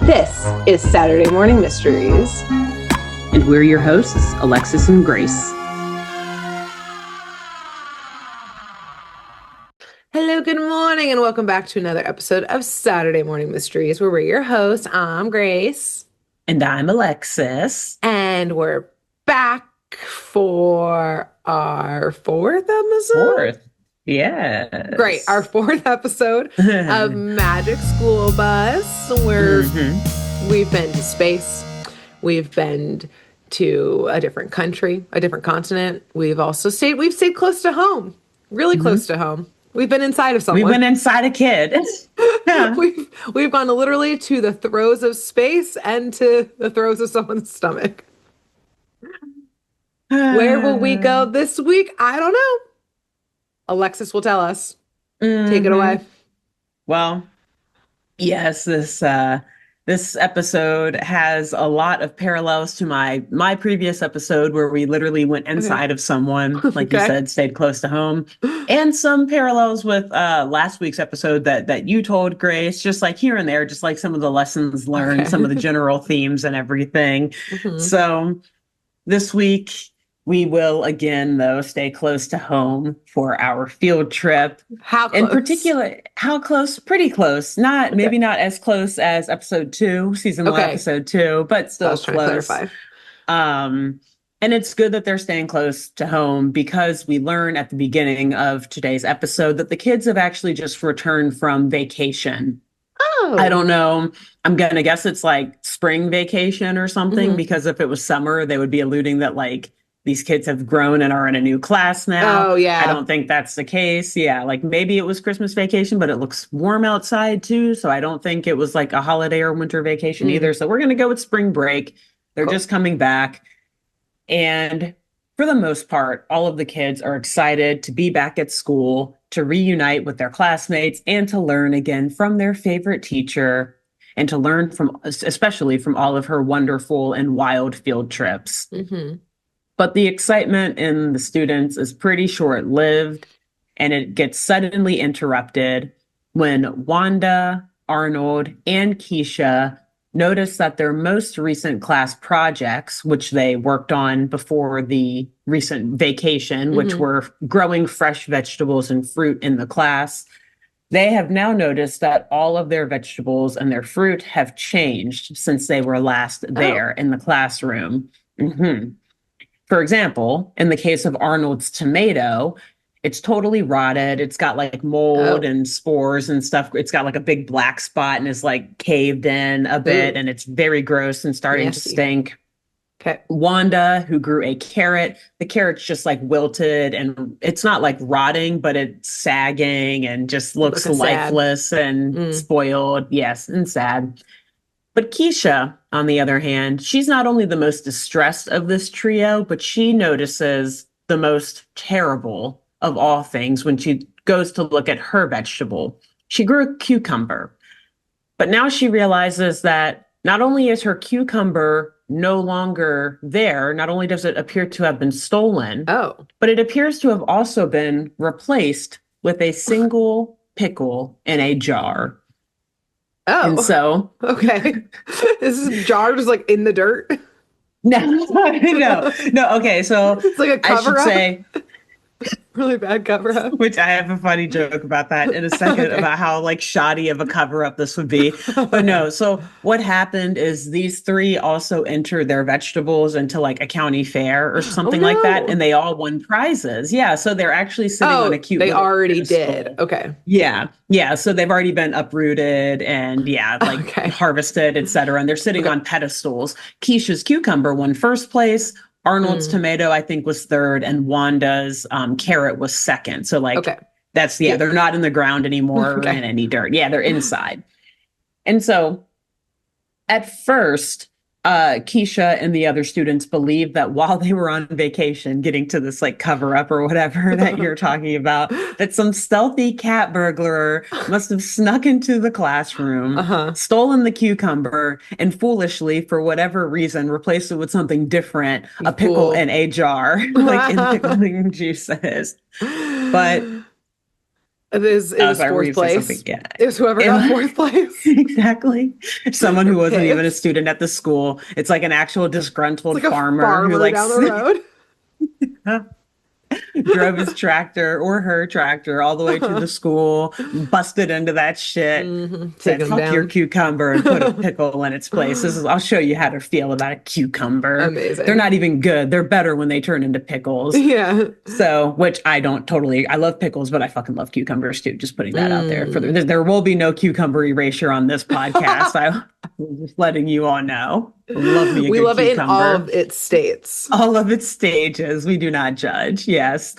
This is Saturday Morning Mysteries. And we're your hosts, Alexis and Grace. Hello, good morning, and welcome back to another episode of Saturday Morning Mysteries, where we're your hosts. I'm Grace. And I'm Alexis. And we're back for our fourth episode? Yes. Great. Our fourth episode of Magic School Bus, where we've been to space. We've been to a different country, a different continent. We've stayed close to home, really close to home. We've been inside of someone. We went inside a kid. We've gone literally to the throes of space and to the throes of someone's stomach. Where will we go this week? I don't know. Alexis will tell us. Take it away. Well, yes, this episode has a lot of parallels to my previous episode where we literally went inside of someone, like you said, stayed close to home, and some parallels with last week's episode that you told, Grace, just like here and there, just like some of the lessons learned, some of the general themes and everything. So this week, we will again, though, stay close to home for our field trip. How close? In particular, how close? Pretty close. Maybe not as close as episode 2, season 1, episode 2, but still close. To clarify. And it's good that they're staying close to home because we learn at the beginning of today's episode that the kids have actually just returned from vacation. Oh. I don't know. I'm going to guess it's like spring vacation or something, because if it was summer, they would be alluding that like these kids have grown and are in a new class now. Oh, yeah. I don't think that's the case. Yeah, like maybe it was Christmas vacation, but it looks warm outside too. So I don't think it was like a holiday or winter vacation either. So we're going to go with spring break. They're just coming back. And for the most part, all of the kids are excited to be back at school, to reunite with their classmates, and to learn again from their favorite teacher, and to learn especially from all of her wonderful and wild field trips. But the excitement in the students is pretty short-lived, and it gets suddenly interrupted when Wanda, Arnold, and Keisha notice that their most recent class projects, which they worked on before the recent vacation, which were growing fresh vegetables and fruit in the class, they have now noticed that all of their vegetables and their fruit have changed since they were last there in the classroom. For example, in the case of Arnold's tomato, it's totally rotted. It's got like mold and spores and stuff. It's got like a big black spot and is like caved in a bit, and it's very gross and starting to stink. Wanda, who grew a carrot, the carrot's just like wilted and it's not like rotting, but it's sagging and just looks lifeless and spoiled. Yes, and sad. But Keisha, on the other hand, she's not only the most distressed of this trio, but she notices the most terrible of all things when she goes to look at her vegetable. She grew a cucumber, but now she realizes that not only is her cucumber no longer there, not only does it appear to have been stolen, but it appears to have also been replaced with a single pickle in a jar. And so, is this jar just like in the dirt? No. Okay, so it's like a cover up. I should say, really bad cover up. Which I have a funny joke about that in a second about how like shoddy of a cover up this would be. But no, so what happened is these three also entered their vegetables into like a county fair or something like that, and they all won prizes. Yeah, so they're actually sitting on a cute. They already did. Okay. Yeah. So they've already been uprooted and harvested, etc. And they're sitting on pedestals. Keisha's cucumber won first place. Arnold's tomato, I think, was third, and Wanda's carrot was second. So, that's, they're not in the ground anymore or in any dirt. Yeah, they're inside. And so, at first, Keisha and the other students believed that while they were on vacation, getting to this like cover up or whatever that you're talking about, that some stealthy cat burglar must have snuck into the classroom, stolen the cucumber, and foolishly, for whatever reason, replaced it with something different, a pickle in a jar, like in pickling juices. But It was Sorry, were fourth you saying something? place. Yeah. It was whoever got fourth place. Exactly. Someone who wasn't even a Pissed. student at the school. It's like an actual It's disgruntled like a farmer who farmer like down the road. drove his tractor or her tractor all the way to the school, busted into that shit, Taking said, them fuck your down. cucumber, and put a pickle in its place. I'll show you how to feel about a cucumber. They're Amazing. not even good. They're better when they turn into pickles. Yeah. So, which I don't totally, I love pickles, but I fucking love cucumbers too. Just putting that out there. There will be no cucumber erasure on this podcast. I'm just letting you all know. Love me a We good love it in all cucumber. of its states. All of its stages. We do not judge. Yes.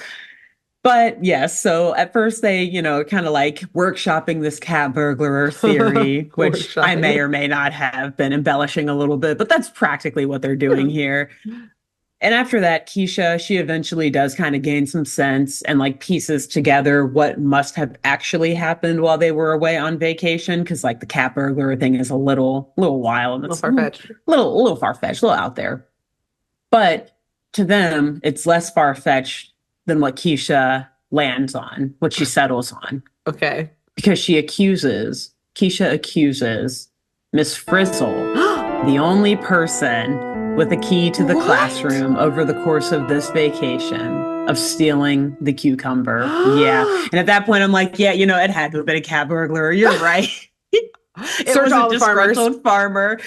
But yes, so at first they, kind of like workshopping this cat burglar theory, which I may Workshopping. or may not have been embellishing a little bit, but that's practically what they're doing here. And after that, Keisha, she eventually does kind of gain some sense and like pieces together what must have actually happened while they were away on vacation. Cause like the cat burglar thing is a little wild. A little It's far-fetched. little far-fetched, a little out there. But to them, it's less far-fetched than what Keisha lands on, what she settles on. Okay. Because Keisha accuses Miss Frizzle, the only person with a key to the classroom over the course of this vacation, of stealing the cucumber. Yeah. And at that point, I'm like, yeah, it had to have been a cat burglar. You're right. It Search was all a the farmers. disgruntled farmer.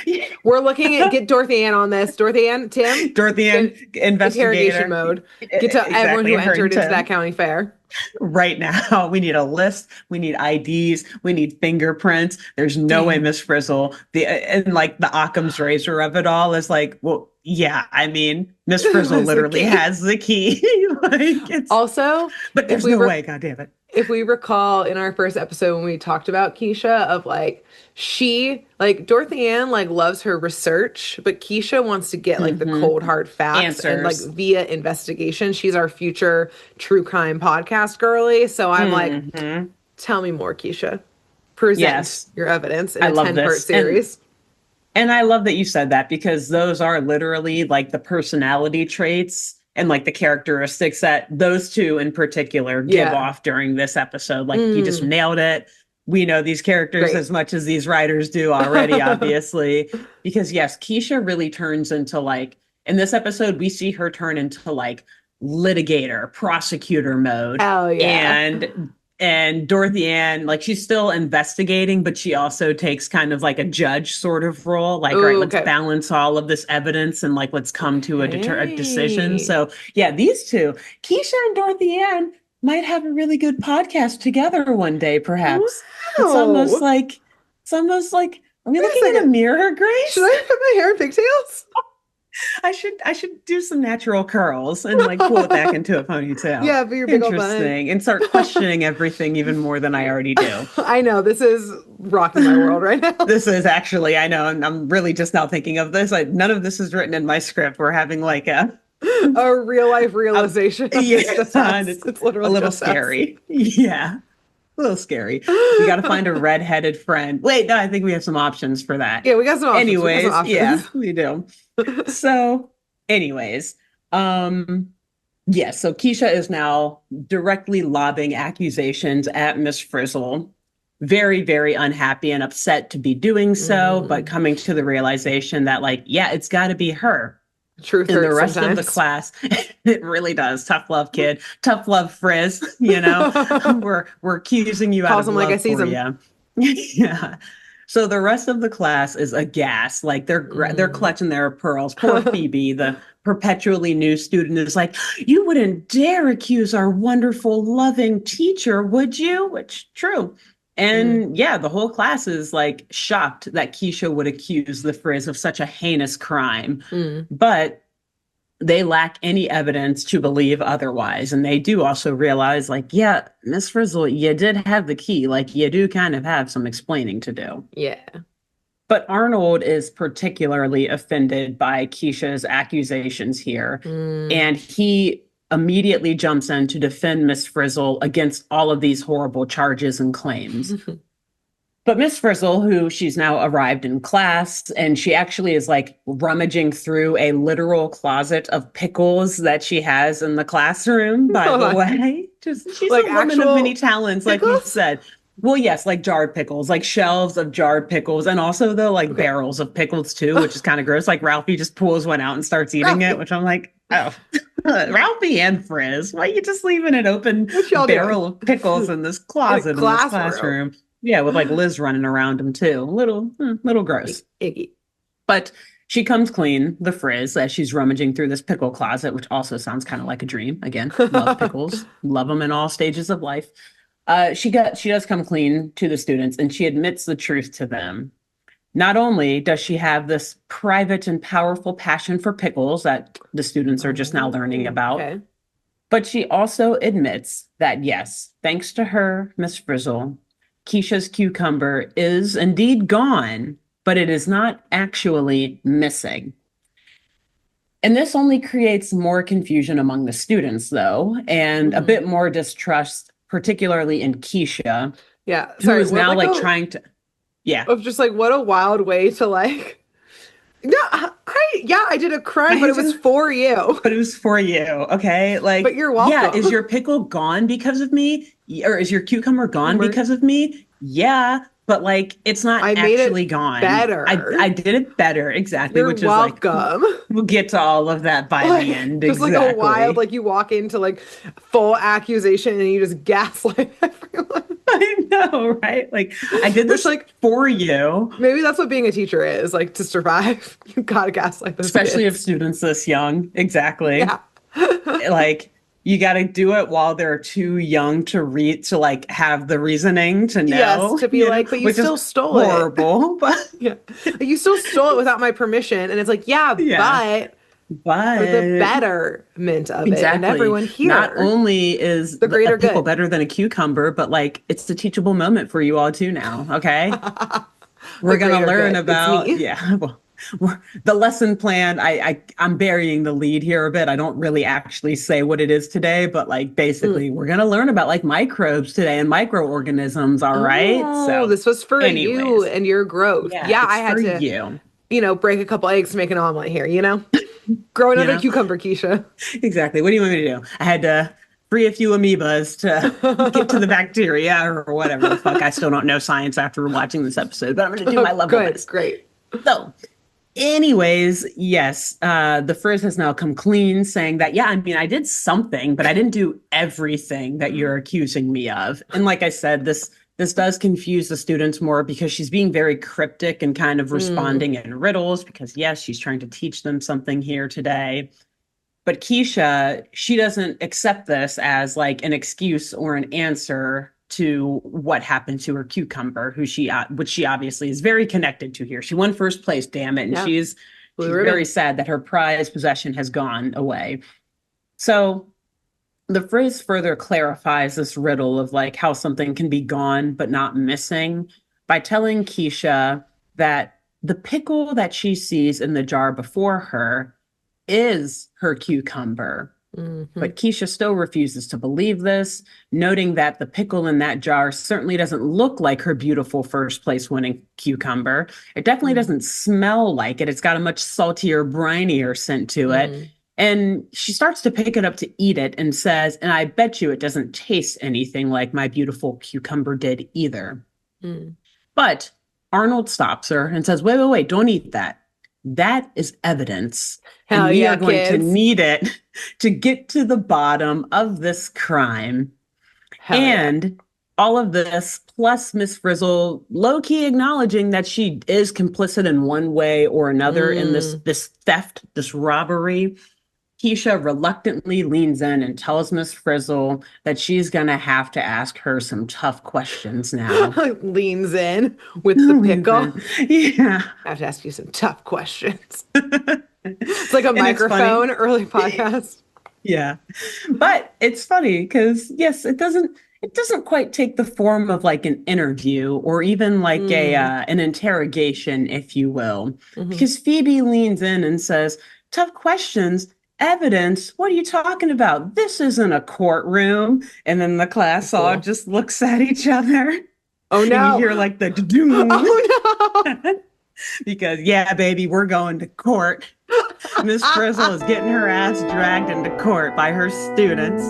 We're looking at get Dorothy Ann on this. Dorothy Ann, Tim. Dorothy Ann, investigator. Interrogation mode. Get to everyone who Her entered and into Tim. that county fair. Right now, we need a list. We need IDs. We need fingerprints. There's no way Miss Frizzle, and like the Occam's razor of it all is like, well, yeah, I mean, Miss Frizzle literally has the key. Like it's also, but there's no way, God damn it. If we recall in our first episode when we talked about Keisha, of like Dorothy Ann like loves her research, but Keisha wants to get like the cold hard facts and like via investigation. She's our future true crime podcast girly. So I'm like, tell me more, Keisha. Present your evidence in a 10-part series. And I love that you said that because those are literally like the personality traits and like the characteristics that those two in particular give off during this episode. Like you just nailed it. We know these characters as much as these writers do already, obviously. Because yes, Keisha really turns into like, in this episode, we see her turn into like litigator, prosecutor mode. Oh yeah. And Dorothy Ann, like she's still investigating, but she also takes kind of like a judge sort of role. Like, all right, let's balance all of this evidence and like, let's come to a decision. So yeah, these two, Keisha and Dorothy Ann, might have a really good podcast together one day, perhaps. Wow. It's almost like, are we looking in a mirror, Grace? Should I put my hair in pigtails? I should do some natural curls and like pull it back into a ponytail. Yeah, but your big old bun. Interesting. And start questioning everything even more than I already do. I know, this is rocking my world right now. This is actually, I know, and I'm really just now thinking of this. None of this is written in my script. We're having like a real life realization. It's literally a little scary. Yeah. A little scary. We got to find a redheaded friend. Wait, no, I think we have some options for that. Yeah, we got some options. Anyways, yeah, we do. So, anyways, so Keisha is now directly lobbing accusations at Miss Frizzle. Very, very unhappy and upset to be doing so, but coming to the realization that, like, yeah, it's got to be her. Truth in the rest sometimes. of the class. It really does. Tough love, kid. Tough love, Frizz. We're accusing you out of love like I see for you. Yeah. So the rest of the class is aghast. Like they're clutching their pearls. Poor Phoebe, the perpetually new student, is like, you wouldn't dare accuse our wonderful, loving teacher, would you? Which true. And yeah, the whole class is like shocked that Keisha would accuse the Frizz of such a heinous crime. But they lack any evidence to believe otherwise. And they do also realize, like, yeah, Miss Frizzle, you did have the key. Like, you do kind of have some explaining to do. Yeah. But Arnold is particularly offended by Keisha's accusations here. And he immediately jumps in to defend Miss Frizzle against all of these horrible charges and claims. But Miss Frizzle, who she's now arrived in class, and she actually is like rummaging through a literal closet of pickles that she has in the classroom, by the way. Just she's Like a woman of many talents, like you pickles? said. Well, yes, like jarred pickles, like shelves of jarred pickles, and also the like Okay. barrels of pickles too, which is kind of gross. Like Ralphie just pulls one out and starts eating it, Ralphie, which I'm like, oh, Ralphie and Frizz, why are you just leaving an open what y'all doing? barrel of pickles in this In a closet in this classroom. classroom? Yeah, with like Liz running around him too. Little gross. Iggy. But she comes clean, the Frizz, as she's rummaging through this pickle closet, which also sounds kind of like a dream. Again, love pickles, love them in all stages of life. She does come clean to the students, and she admits the truth to them. Not only does she have this private and powerful passion for pickles that the students are just now learning about, Okay. but she also admits that yes, thanks to her, Miss Frizzle, Keisha's cucumber is indeed gone, but it is not actually missing. And this only creates more confusion among the students, though, and a bit more distrust, particularly in Keisha, Yeah. who Sorry. is now like trying to, yeah. Of just like what a wild way to like. Yeah, I did a crime, but it was for you. But it was for you, okay? Like, But you're welcome. yeah, is your pickle gone because of me? Or is your cucumber gone because of me? Yeah, but like, it's not I made actually it gone. better. I did it better, exactly. You're which welcome. is like, we'll get to all of that by Like, the end. just Exactly. like a wild, like you walk into like full accusation and you just gaslight everyone. I know, right? Like, I did this like for you. Maybe that's what being a teacher is, like to survive. You gotta gaslight those Especially kids. if students this young. Exactly. Yeah. Like, you got to do it while they're too young to read, to like have the reasoning to know. Yes, to be like, but you still stole it. Horrible, but yeah, you still stole it without my permission, and it's like, yeah. But for the betterment of it, and everyone here. Not only is the greater a pickle good better than a cucumber, but like it's a teachable moment for you all too now. Okay, we're gonna learn about well, the lesson plan. I'm burying the lead here a bit. I don't really actually say what it is today, but like basically we're gonna learn about like microbes today and microorganisms. All right. So this was for you and your growth. Yeah, I had to break a couple eggs to make an omelet here. Grow another cucumber, Keisha. Exactly. What do you want me to do? I had to free a few amoebas to get to the bacteria or whatever the fuck. I still don't know science after watching this episode, but I'm going to do my level best. Great. So, anyways, yes, the Frizz has now come clean, saying that, yeah, I mean, I did something, but I didn't do everything that you're accusing me of. And like I said, this does confuse the students more because she's being very cryptic and kind of responding in riddles because, yes, she's trying to teach them something here today. But Keisha, she doesn't accept this as like an excuse or an answer to what happened to her cucumber, which she obviously is very connected to here. She won first place, damn it. And she's very sad that her prized possession has gone away. So the Frizz further clarifies this riddle of like how something can be gone but not missing by telling Keisha that the pickle that she sees in the jar before her is her cucumber. But Keisha still refuses to believe this, noting that the pickle in that jar certainly doesn't look like her beautiful first place winning cucumber. It definitely doesn't smell like it. It's got a much saltier, brinier scent to it. And she starts to pick it up to eat it and says, and I bet you it doesn't taste anything like my beautiful cucumber did either. But Arnold stops her and says, wait, don't eat that. That is evidence. And we are going to need it to get to the bottom of this crime. And all of this, plus Miss Frizzle low-key acknowledging that she is complicit in one way or another in this theft, this robbery. Keisha reluctantly leans in and tells Miss Frizzle that she's going to have to ask her some tough questions now. Leans in with the pickle. Yeah. I have to ask you some tough questions. It's like a microphone early podcast. Yeah. But it's funny because, yes, it doesn't quite take the form of like an interview or even like an interrogation, if you will. Because Phoebe leans in and says, tough questions. Evidence? What are you talking about? This isn't a courtroom. And then the class all just looks at each other. Oh no. And you hear like the doom. Oh no. Because yeah, baby, we're going to court. Miss Frizzle is getting her ass dragged into court by her students.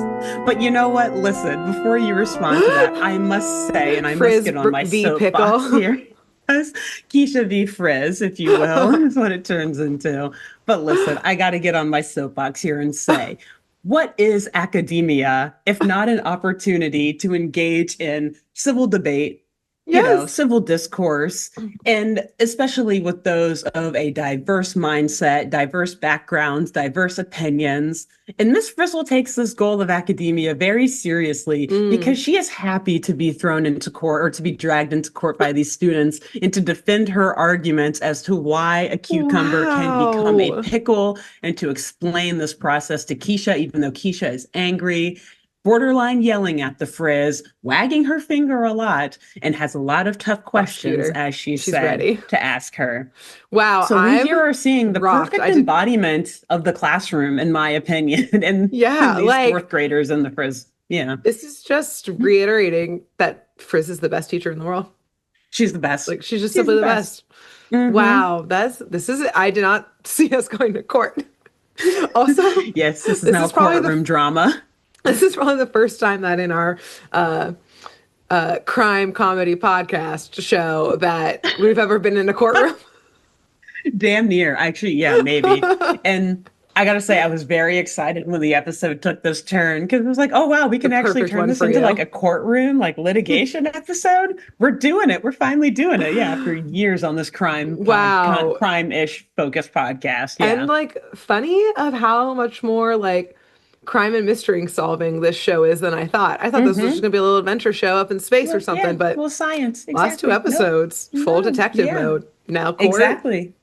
But you know what? Listen, before you respond to that, I must say, and I must get on my v. soapbox Pickle. here. Keisha v. Frizz, if you will, is what it turns into. But listen, I got to get on my soapbox here and say, what is academia if not an opportunity to engage in civil debate, Yes. civil discourse, and especially with those of a diverse mindset, diverse backgrounds, diverse opinions. And Miss Frizzle takes this goal of academia very seriously because she is happy to be thrown into court or to be dragged into court by these students and to defend her arguments as to why a cucumber can become a pickle and to explain this process to Keisha, even though Keisha is angry, borderline yelling at the Frizz, wagging her finger a lot, and has a lot of tough questions, as she's said, ready to ask her. Wow. So we here are seeing the perfect embodiment of the classroom, in my opinion, and these fourth graders and the Frizz. Yeah. This is just reiterating that Frizz is the best teacher in the world. She's the best. Like, she's just simply the best. Wow. I did not see us going to court. Also, yes, this is now courtroom drama. This is probably the first time that in our crime comedy podcast show that we've ever been in a courtroom. Damn near. Actually, yeah, maybe. And I got to say, I was very excited when the episode took this turn because it was like, oh, wow, we can actually turn this into like a courtroom, like litigation episode. We're doing it. We're finally doing it. Yeah, after years on this crime-ish focused podcast. Yeah. And like funny of how much more like crime and mystery solving this show is than I thought. I thought this was just gonna be a little adventure show up in space or something, but science. Exactly. Last 2 episodes, full detective mode. Now court. Exactly.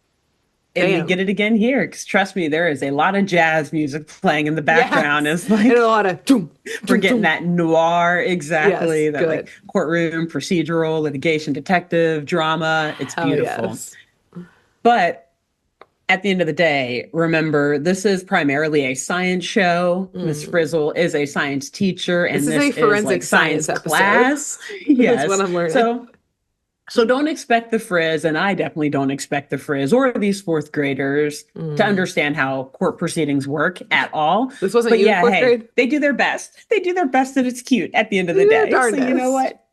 And we get it again here, because trust me, there is a lot of jazz music playing in the background. It's like, and a lot of we're getting that noir, exactly, that like courtroom, procedural, litigation, detective, drama. It's beautiful. But at the end of the day, remember, this is primarily a science show. Miss Frizzle is a science teacher, and this is a forensic science class. Yes, that's what I'm learning. So don't expect the Frizz, and I definitely don't expect the Frizz or these fourth graders to understand how court proceedings work at all. This wasn't you in fourth grade? They do their best. They do their best, and it's cute at the end of the day. So you know what?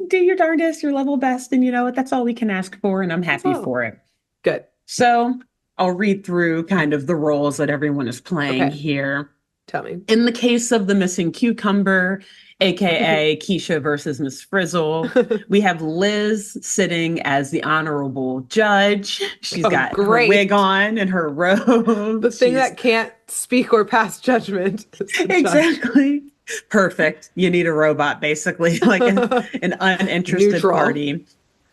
Do your darndest, your level best, and you know what? That's all we can ask for, and I'm happy for it. Good. So I'll read through kind of the roles that everyone is playing here. Tell me. In the case of the missing cucumber, aka Keisha versus Miss Frizzle, we have Liz sitting as the honorable judge. She's got her wig on and her robe. The thing that can't speak or pass judgment. Exactly. Perfect. You need a robot, basically, like an uninterested party.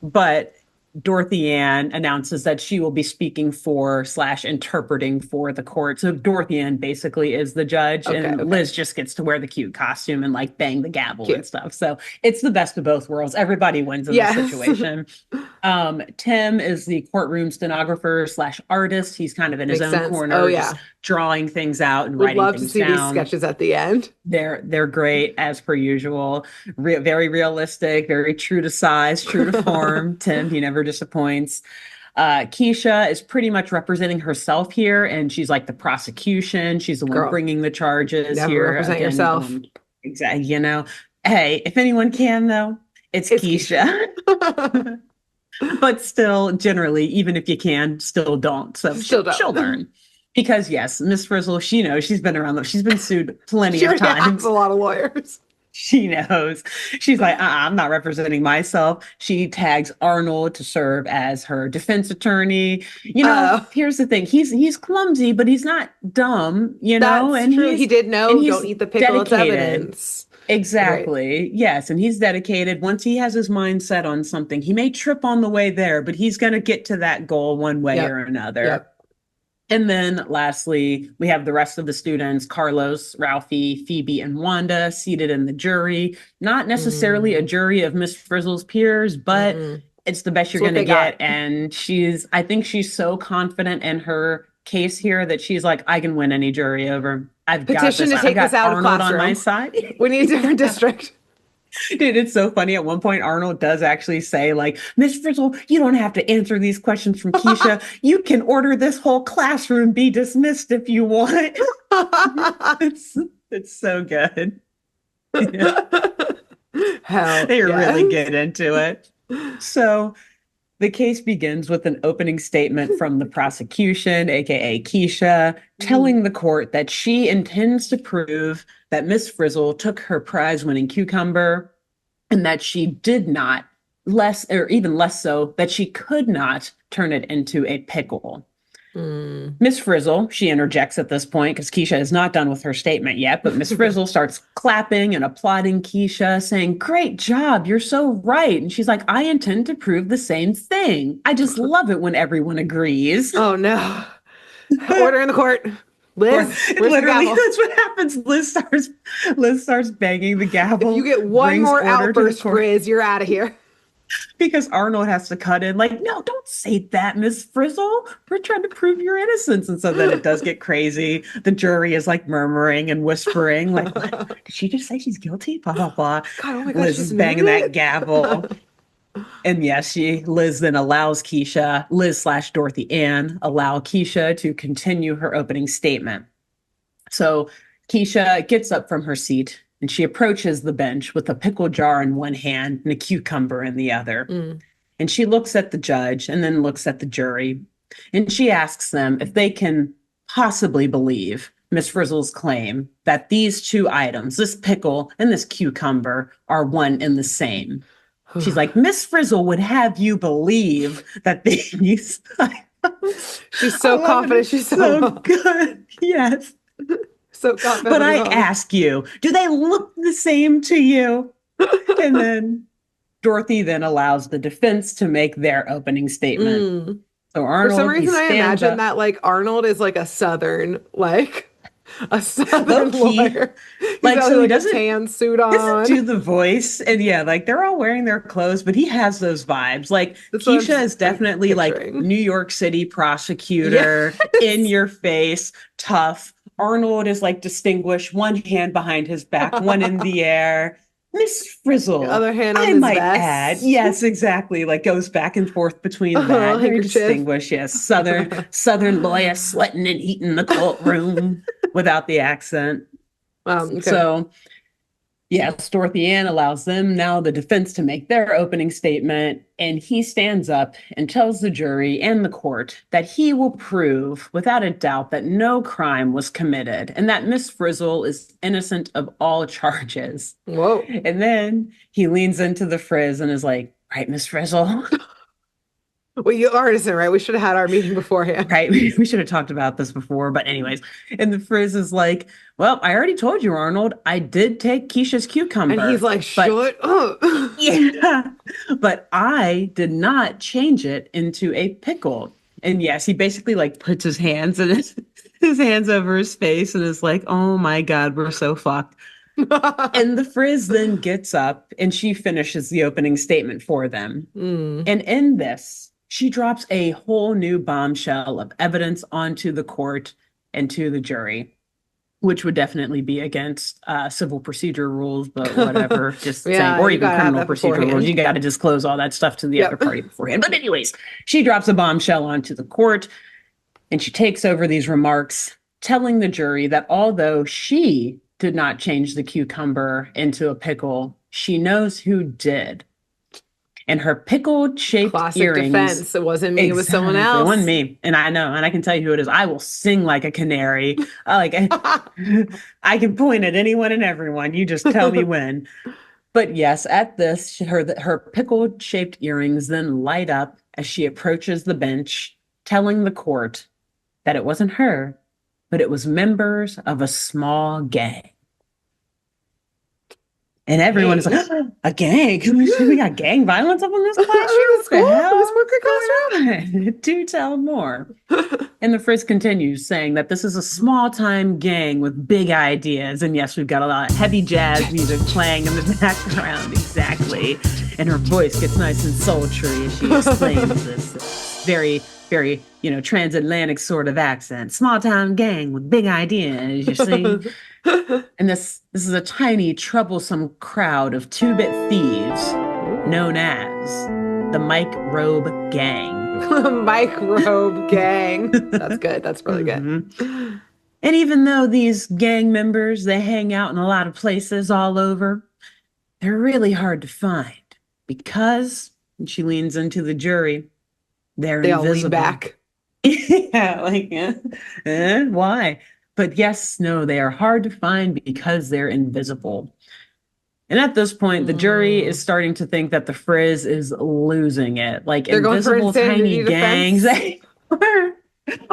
But Dorothy Ann announces that she will be speaking for / interpreting for the court. So Dorothy Ann basically is the judge, and Liz just gets to wear the cute costume and like bang the gavel and stuff. So it's the best of both worlds. Everybody wins in this situation. Tim is the courtroom stenographer / artist. He's kind of in his own corner, just drawing things out and writing things down. Would love to see these sketches at the end. They're great as per usual. Very realistic, very true to size, true to form. Tim, he never disappoints. Keisha is pretty much representing herself here, and she's like the prosecution. She's the one bringing the charges here. Represent yourself. Exactly. You know, hey, if anyone can though, it's Keisha. But still, generally, even if you can, still don't. So she'll learn. Because yes, Miss Frizzle, she knows, she's been around. She's been sued plenty of times. A lot of lawyers. She knows. She's like, I'm not representing myself. She tags Arnold to serve as her defense attorney. You know, here's the thing. He's clumsy, but he's not dumb, you know? That's true. He did know, don't eat the pickle, it's evidence. Exactly. Right. Yes. And he's dedicated. Once he has his mind set on something, he may trip on the way there, but he's going to get to that goal one way or another. Yep. And then lastly, we have the rest of the students, Carlos, Ralphie, Phoebe, and Wanda seated in the jury. Not necessarily a jury of Miss Frizzle's peers, but it's the best you're going to get. And I think she's so confident in her case here that she's like, I can win any jury over. I've got this. To take this out of classroom. On my side. We need a different district. Dude, it's so funny. At one point, Arnold does actually say, like, Miss Frizzle, you don't have to answer these questions from Keisha. You can order this whole classroom be dismissed if you want. It's so good. Yeah. Hell, They really yes. get into it. So the case begins with an opening statement from the prosecution, aka Keisha, telling the court that she intends to prove that Miss Frizzle took her prize-winning cucumber and that she did not, less or even less so, that she could not turn it into a pickle. Miss Frizzle, she interjects at this point because Keisha is not done with her statement yet, but Miss Frizzle starts clapping and applauding Keisha, saying, "Great job, you're so right." And she's like, "I intend to prove the same thing. I just love it when everyone agrees." Oh no. Order in the court. Liz, where's the Literally, gavel? that's what happens. Liz starts banging the gavel. If you get one brings more order to the outburst, court. Riz, you're out of here. Because Arnold has to cut in, like, "No, don't say that, Miss Frizzle. We're trying to prove your innocence." And so then it does get crazy. The jury is like murmuring and whispering, like, "What? Did she just say she's guilty?" Blah, blah, blah. God, oh my God, Liz she's is banging admitted that it? gavel. And yes, Liz then allows Liz/Dorothy Ann allow Keisha to continue her opening statement. So Keisha gets up from her seat and she approaches the bench with a pickle jar in one hand and a cucumber in the other. And she looks at the judge and then looks at the jury. And she asks them if they can possibly believe Miss Frizzle's claim that these two items, this pickle and this cucumber, are one and the same. She's like, "Miss Frizzle would have you believe that these..." She's so confident. She's so good. Yes. So confident. But I ask you, do they look the same to you? And then Dorothy then allows the defense to make their opening statement. So Arnold, for some reason, I imagine up. that like Arnold is like a Southern, like a Southern Low-key. lawyer. He's Like, got, so he a doesn't tan suit on. doesn't do the voice. And yeah, like they're all wearing their clothes, but he has those vibes. Like That's what Keisha I'm is definitely like picturing. New York City prosecutor, in your face, tough. Arnold is like distinguished, one hand behind his back, one in the air. Miss Frizzle, The other hand on I his might vest. add, yes, exactly. Like goes back and forth between that. Very handkerchief. distinguished, yes. Southern lawyer sweating and heating the courtroom without the accent. Okay. So, yes, Dorothy Ann allows them now, the defense, to make their opening statement, and he stands up and tells the jury and the court that he will prove without a doubt that no crime was committed and that Miss Frizzle is innocent of all charges. Whoa. And then he leans into the Frizz and is like, "Right, Miss Frizzle?" Well, you artisan, right? We should have had our meeting beforehand. Right. We should have talked about this before. But anyways, and the Frizz is like, "Well, I already told you, Arnold, I did take Keisha's cucumber." And he's like, "Shut up." Yeah, but I did not change it into a pickle. And yes, he basically like puts his hands in his hands over his face and is like, "Oh my God, we're so fucked." And the Frizz then gets up and she finishes the opening statement for them. And in this, she drops a whole new bombshell of evidence onto the court and to the jury, which would definitely be against civil procedure rules, but whatever, just Yeah, saying, or you even gotta have criminal that procedure rules. beforehand. You got to disclose all that stuff to the other party beforehand. But anyways, she drops a bombshell onto the court and she takes over these remarks, telling the jury that although she did not change the cucumber into a pickle, she knows who did. And her pickled-shaped Classic earrings. defense. It wasn't me. It was someone Exactly. else. It wasn't me. And I know. And I can tell you who it is. I will sing like a canary. I can point at anyone and everyone. You just tell me when. But yes, at this, her pickled-shaped earrings then light up as she approaches the bench, telling the court that it wasn't her, but it was members of a small gang. And everyone is like, "A gang? We got gang violence up in this classroom? School? What the hell This worker is going on?" Do tell more. And the Frizz continues saying that this is a small-time gang with big ideas. And yes, we've got a lot of heavy jazz music playing in the background. Exactly. And her voice gets nice and sultry as she explains this. very, very, transatlantic sort of accent. Small town gang with big ideas, you see. And this is a tiny, troublesome crowd of two-bit thieves known as the Microbe Gang. Microbe gang. That's good. That's really good. Mm-hmm. And even though these gang members, they hang out in a lot of places all over, they're really hard to find because, and she leans into the jury, they all invisible. lean back. Why? But yes, no, they are hard to find because they're invisible. And at this point, the jury is starting to think that the Frizz is losing it. Like they're invisible tiny gangs.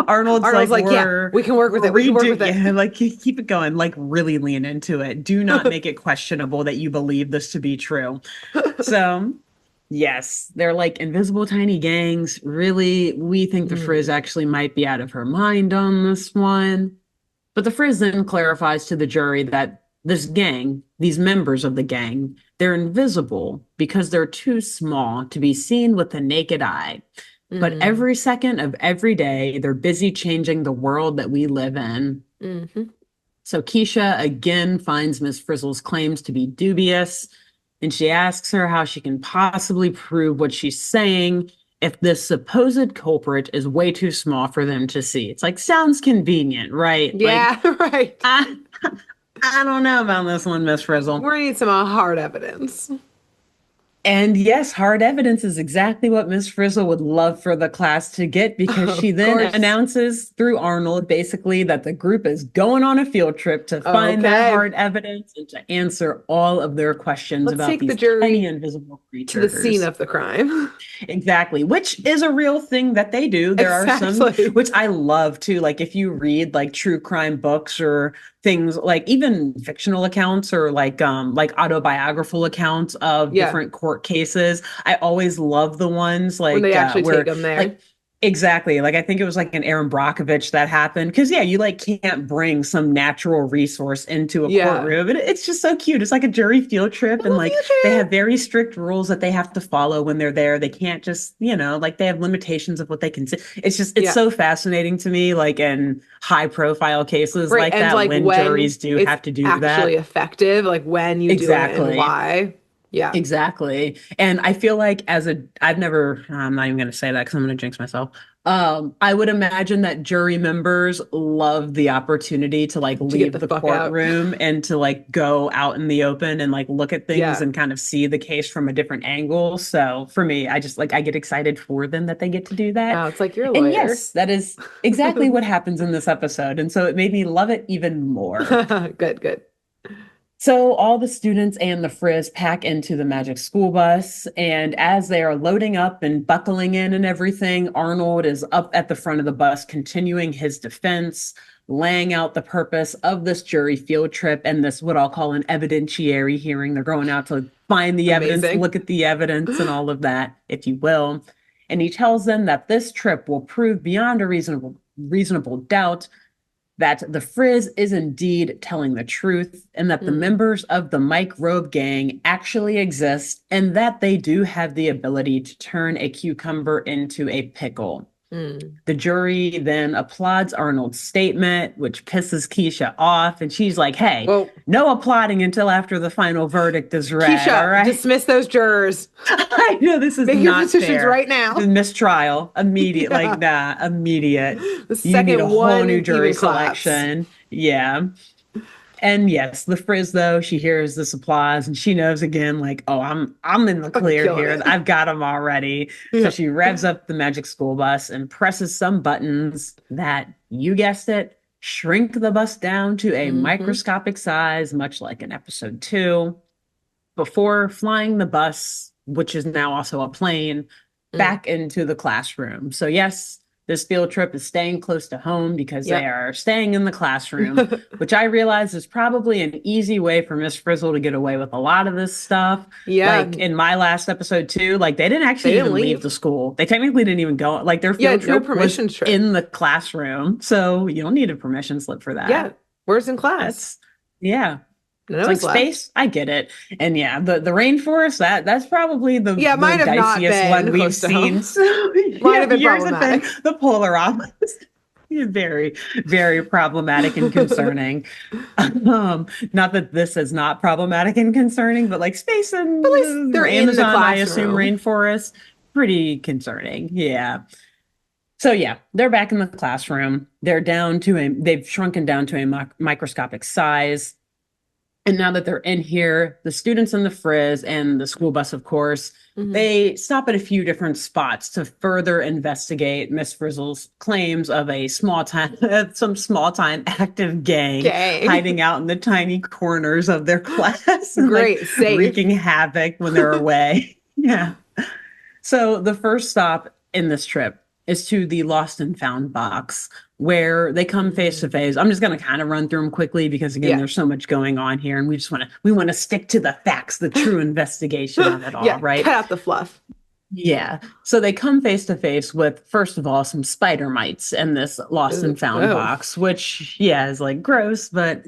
Arnold's like, yeah, we can work with it. We can work with it. Yeah, like keep it going. Like really lean into it. Do not make it questionable that you believe this to be true. So, yes, they're like invisible tiny gangs. Really, we think the Frizz actually might be out of her mind on this one. But the Frizz then clarifies to the jury that this gang, these members of the gang, they're invisible because they're too small to be seen with the naked eye. But every second of every day, they're busy changing the world that we live in. Mm-hmm. So Keisha again finds Miss Frizzle's claims to be dubious, and she asks her how she can possibly prove what she's saying if this supposed culprit is way too small for them to see. It's like, sounds convenient, right? Yeah, right. I don't know about this one, Miss Frizzle. We need some hard evidence. And yes, hard evidence is exactly what Miss Frizzle would love for the class to get, because she then announces through Arnold basically that the group is going on a field trip to find that hard evidence and to answer all of their questions about these tiny invisible creatures. To the scene of the crime. Exactly, which is a real thing that they do. There are some, which I love too. Like if you read like true crime books or things like even fictional accounts or like autobiographical accounts of different court cases. I always love the ones like when they actually take them there. Like, exactly. Like I think it was like an Aaron Brockovich that happened. Cause you like can't bring some natural resource into a courtroom. And it's just so cute. It's like a jury field trip. And like they have very strict rules that they have to follow when they're there. They can't just, like they have limitations of what they can say. It's just, it's so fascinating to me, like in high profile cases like that, like when juries do have to do that. Actually effective, like when you do it and why. Yeah, exactly. And I feel like I'm not even going to say that because I'm going to jinx myself. I would imagine that jury members love the opportunity to like leave the courtroom and to like go out in the open and like look at things and kind of see the case from a different angle. So for me, I just I get excited for them that they get to do that. Oh, it's like you're a lawyer. And yes, that is exactly what happens in this episode. And so it made me love it even more. Good. So all the students and the Frizz pack into the Magic School Bus, and as they are loading up and buckling in and everything, Arnold is up at the front of the bus continuing his defense, laying out the purpose of this jury field trip and this what I'll call an evidentiary hearing. They're going out to find the evidence, look at the evidence and all of that, if you will. And he tells them that this trip will prove beyond a reasonable doubt that the Frizz is indeed telling the truth and that the members of the Microbe Gang actually exist and that they do have the ability to turn a cucumber into a pickle. The jury then applauds Arnold's statement, which pisses Keisha off. And she's like, hey, no applauding until after the final verdict is read. Keisha, all right? Dismiss those jurors. I know this is Make not your decisions fair. right now. Mistrial. Immediate. Like that. Immediate. The You need a second whole one new jury even claps. selection. Yeah. And yes, the Frizz, though, she hears this applause and she knows again, like, oh, I'm in the clear here. I've got them already. So she revs up the Magic School Bus and presses some buttons that, you guessed it, shrink the bus down to a microscopic size, much like in episode 2, before flying the bus, which is now also a plane, back into the classroom. So yes, this field trip is staying close to home because they are staying in the classroom, which I realize is probably an easy way for Miss Frizzle to get away with a lot of this stuff. Yeah. Like in my last episode too, like they didn't actually even leave the school. They technically didn't even go. Like their field trip was in the classroom. So you don't need a permission slip for that. Yeah. Where's in class? Yeah. None It's of like us left. space, I get it. And yeah, the rainforest, that's probably Yeah, it the might have not diciest one been we've close to home. seen. So Might yeah, have been yours have been problematic. the polar opposite. Very, very problematic and concerning. Not that this is not problematic and concerning, but like space But at and least they're the in the Amazon, I assume classroom. rainforest, pretty concerning. Yeah. So yeah, they're back in the classroom. They've shrunken down to a microscopic size. And now that they're in here, the students in the frizz and the school bus, of course, Hmm. they stop at a few different spots to further investigate Miss Frizzle's claims of a small time, some small time active gang Gang. hiding out in the tiny corners of their class and like Great. Safe. wreaking havoc when they're away. Yeah. So the first stop in this trip is to the lost and found box where they come face to Mm. face. I'm just going to kind of run through them quickly because again, Yeah. there's so much going on here and we want to stick to the facts, the true investigation of it all, Yeah. right? Cut out the fluff. Yeah. So they come face to face with, first of all, some spider mites in this lost Ooh. and found Oh. box, which, yeah, is like gross, but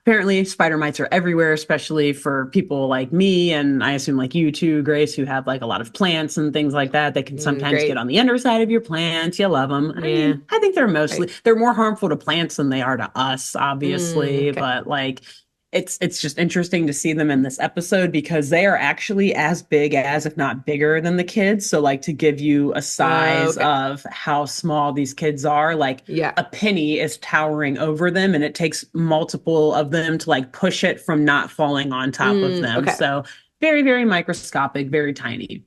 apparently spider mites are everywhere, especially for people like me. And I assume like you too, Grace, who have like a lot of plants and things like that. They can sometimes get Great. on the underside of your plants. You love them. I Yeah. mean, I think Right. they're more harmful to plants than they are to us, obviously, Okay. but like, it's just interesting to see them in this episode because they are actually as big as, if not bigger than the kids. So like to give you a size Okay. of how small these kids are, like Yeah. a penny is towering over them and it takes multiple of them to like push it from not falling on top of them. Okay. So very, very microscopic, very tiny.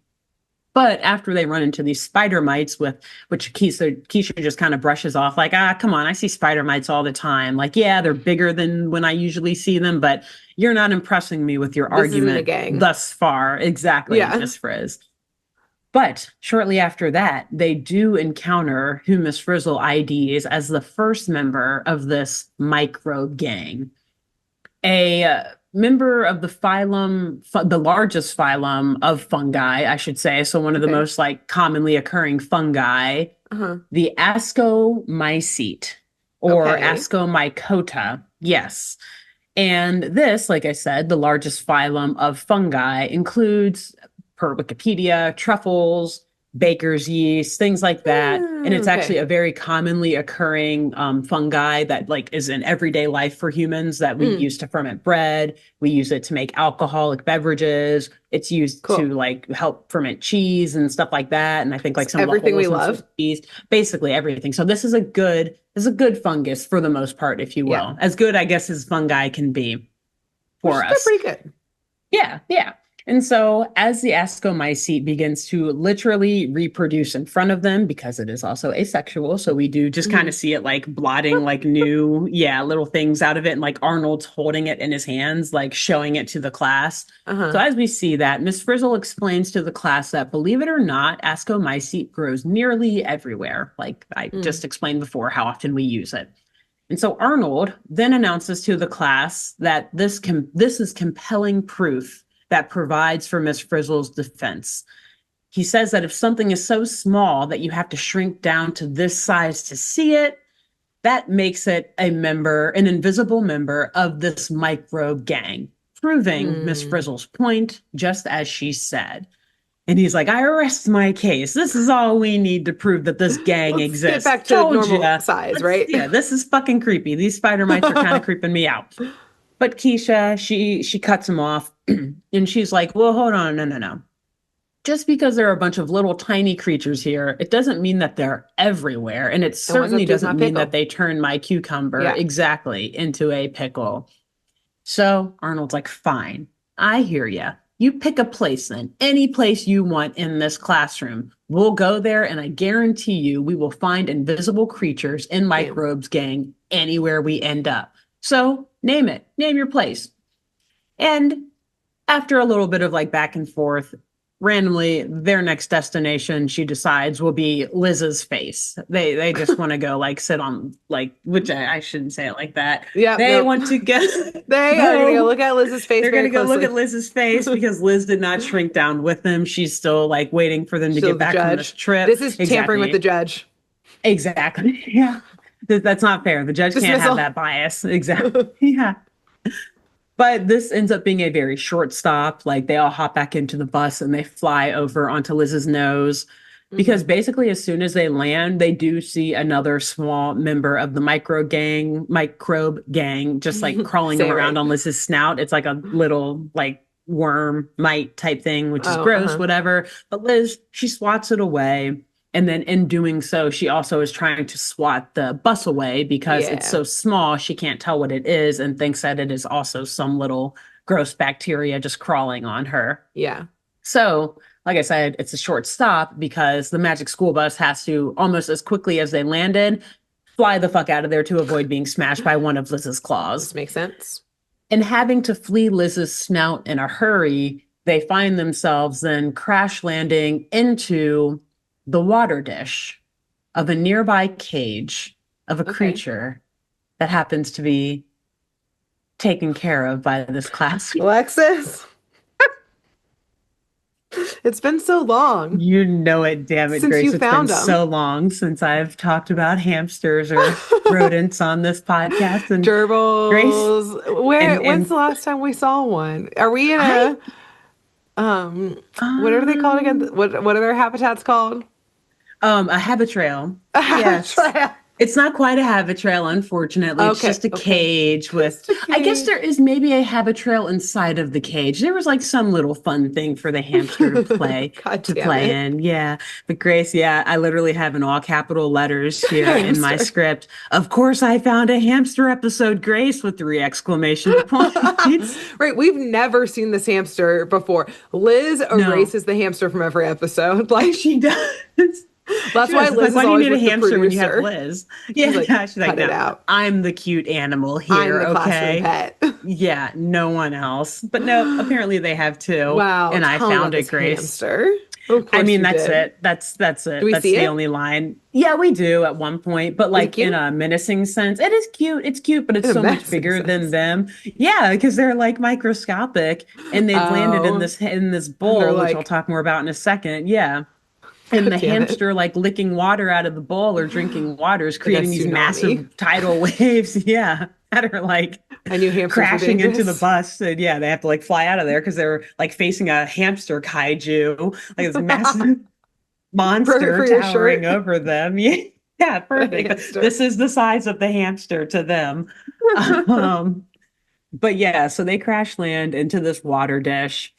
But after they run into these spider mites with which Keisha just kind of brushes off like, come on, I see spider mites all the time. Like, yeah, they're bigger than when I usually see them, but you're not impressing me with your This isn't a argument gang. thus far. Exactly, Yeah. Miss Frizz. But shortly after that, they do encounter who Miss Frizzle IDs as the first member of this microbe gang, a member of the the largest phylum of fungi, I should say. So one of the Okay. most like commonly occurring fungi, Uh-huh. the ascomycete or Okay. ascomycota. Yes. And this, like I said, the largest phylum of fungi includes, per Wikipedia, truffles, baker's yeast, things like that. And it's actually Okay. a very commonly occurring fungi that like is in everyday life for humans that we Mm. use to ferment bread. We use it to make alcoholic beverages. It's used to Cool. like help ferment cheese and stuff like that. And I think like It's some of the everything we holes in love. Swiss cheese, basically everything. So this is a good fungus for the most part, if you Yeah. will. As good, I guess, as fungi can be Which is for still us. pretty good. Yeah, yeah. And so as the ascomycete begins to literally reproduce in front of them, because it is also asexual, so we do just kind Mhm. of see it like blotting like new, yeah, little things out of it. And like Arnold's holding it in his hands, like showing it to the class. So Uh-huh. as we see that, Miss Frizzle explains to the class that, believe it or not, ascomycete grows nearly everywhere. Like I Mm. just explained before how often we use it. And so Arnold then announces to the class that this is compelling proof that provides for Miss Frizzle's defense. He says that if something is so small that you have to shrink down to this size to see it, that makes it an invisible member of this microbe gang, proving Miss Mm. Frizzle's point, just as she said. And he's like, I rest my case. This is all we need to prove that this gang Let's get exists. back to Told normal ya. size, right? Yeah, this is fucking creepy. These spider mites are kind of creeping me out. But Keisha, she cuts him off and she's like, well, hold on, no. Just because there are a bunch of little tiny creatures here, it doesn't mean that they're everywhere. And it And what's up certainly to is doesn't my mean that pickle. they turn my cucumber Yeah. exactly into a pickle. So Arnold's like, fine, I hear ya. You pick a place then, any place you want in this classroom. We'll go there, and I guarantee you we will find invisible creatures in Microbes Gang anywhere we end up. So name it, name your place. And after a little bit of like back and forth, randomly their next destination she decides will be Liz's face. They just want to go like sit on like, which I shouldn't say it like that. Yeah. They No. want to go They are gonna go look at Liz's face they're very gonna go look closely. at Liz's face because Liz did not shrink down with them. She's still like waiting for them to Still get the back from this judge. trip. This is tampering with the judge. Exactly. Yeah. That's not fair. The judge can't have Dismissal. that bias. Exactly. Yeah. But this ends up being a very short stop. Like they all hop back into the bus and they fly over onto Liz's nose. Because basically, as soon as they land, they do see another small member of the microbe gang, just like crawling around on Liz's snout. It's like a little like worm mite type thing, which is gross, whatever. But Liz, she swats it away. And then in doing so, she also is trying to swat the bus away because it's so small, she can't tell what it is and thinks that it is also some little gross bacteria just crawling on her. Yeah. So, like I said, it's a short stop because the magic school bus has to, almost as quickly as they landed, fly the fuck out of there to avoid being smashed by one of Liz's claws. This makes sense. And having to flee Liz's snout in a hurry, they find themselves then crash landing into the water dish of a nearby cage of a creature that happens to be taken care of by this class. Alexis, it's been so long. You know it, damn it, Since Grace. you It's found been them. so long since I've talked about hamsters or rodents on this podcast. And Gerbils. Grace, When's the last time we saw one? Are we in a what are they called again? What are their habitats called? A habitrail. Yes. It's not quite a habitrail, unfortunately. It's just a cage with, I guess there is maybe a habitrail inside of the cage. There was like some little fun thing for the hamster to play in. Yeah. But Grace, I literally have in all capital letters here in my script. Of course, I found a hamster episode, Grace, with 3 exclamation points. Right. We've never seen this hamster before. Liz erases the hamster from every episode. Like she does. That's why Liz is why do you always need a with the hamster when you producer. have Liz? Yeah, she's like, cut it no, out. I'm the cute animal here, I'm the okay? classroom pet. Yeah, no one else. But no, apparently they have 2. Wow. And I found it, Grace. Hamster. I mean, that's it. That's it. Do we That's see the it? only line. Yeah, we do at one point, but like in a menacing sense. It is cute. It's cute, but it's so much bigger than them. Yeah, because they're like microscopic and they've landed in this bowl, which I'll talk more about in a second. Yeah. And the hamster like licking water out of the bowl or drinking water is creating these massive tidal waves. Yeah. That are like crashing into the bus. And yeah, they have to like fly out of there because they're like facing a hamster kaiju, like this massive monster towering over them. Yeah, perfect. This is the size of the hamster to them. But yeah, so they crash land into this water dish.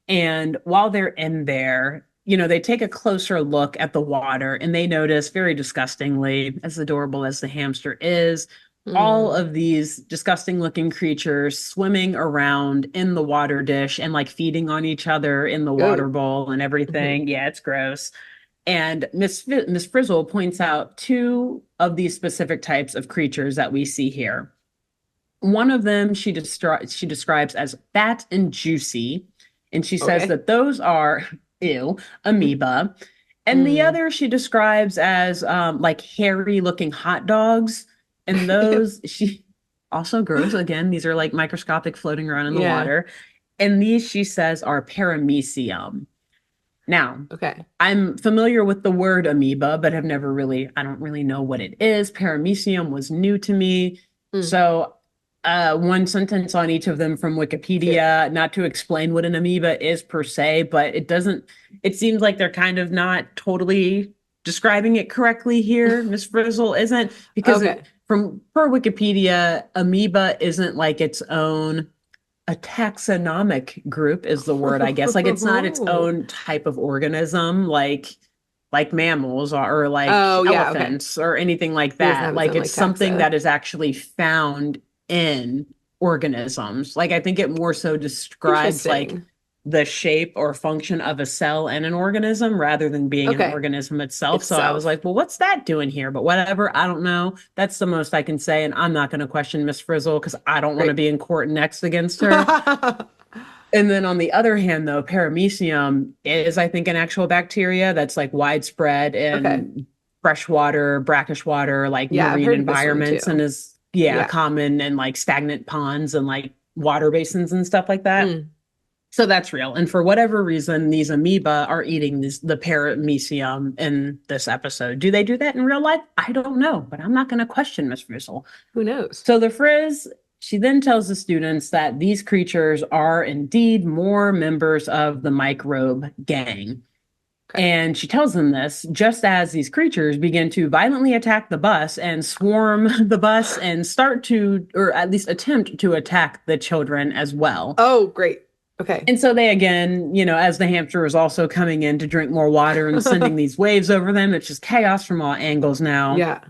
And while they're in there, they take a closer look at the water and they notice very disgustingly, as adorable as the hamster is, all of these disgusting looking creatures swimming around in the water dish and like feeding on each other in the water bowl and everything. Yeah, it's gross. And Miss Frizzle points out 2 of these specific types of creatures that we see here. One of them she describes as fat and juicy. And she says that those are amoeba. And the other she describes as like hairy looking hot dogs. And those she also grows. Again, these are like microscopic floating around in the water. And these she says are paramecium. Now, I'm familiar with the word amoeba, but I don't really know what it is. Paramecium was new to me. So one sentence on each of them from Wikipedia, not to explain what an amoeba is per se, but it seems like they're kind of not totally describing it correctly here. Miss Frizzle isn't, because per Wikipedia, amoeba isn't like its own, a taxonomic group is the word, I guess. Like it's not its own type of organism, like mammals or like elephants or anything like that. Like it's something that is actually found in organisms. Like I think it more so describes like the shape or function of a cell in an organism rather than being an organism itself. So I was like, well, what's that doing here? But whatever, I don't know. That's the most I can say. And I'm not going to question Miss Frizzle because I don't want to be in court next against her. And then on the other hand, though, paramecium is, I think, an actual bacteria that's like widespread in freshwater, brackish water, like marine environments and is common in like stagnant ponds and like water basins and stuff like that. So that's real. And for whatever reason, these amoeba are eating the paramecium in this episode. Do they do that in real life? I don't know, but I'm not going to question Miss Frizzle. Who knows? So the Frizz She then tells the students that these creatures are indeed more members of the microbe gang. Okay. And she tells them this just as these creatures begin to violently attack the bus and swarm the bus and start to, or at least attempt to attack the children as well. Oh, great. Okay. And so they again, as the hamster is also coming in to drink more water and sending these waves over them, it's just chaos from all angles now. Yeah.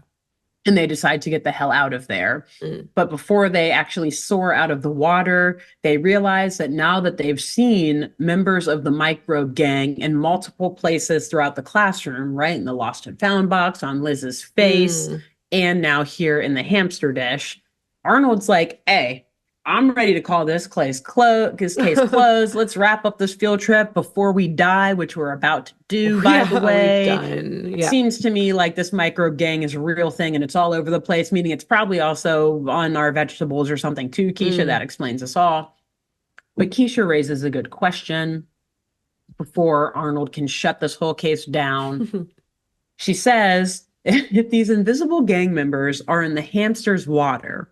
And they decide to get the hell out of there. But before they actually soar out of the water, they realize that now that they've seen members of the microbe gang in multiple places throughout the classroom, right? In the lost and found box, on Liz's face, and now here in the hamster dish, Arnold's like, hey, I'm ready to call this case closed. Let's wrap up this field trip before we die, which we're about to do, by the way. It seems to me like this microbe gang is a real thing and it's all over the place, meaning it's probably also on our vegetables or something too, Keisha. That explains us all. But Keisha raises a good question before Arnold can shut this whole case down. She says, if these invisible gang members are in the hamster's water,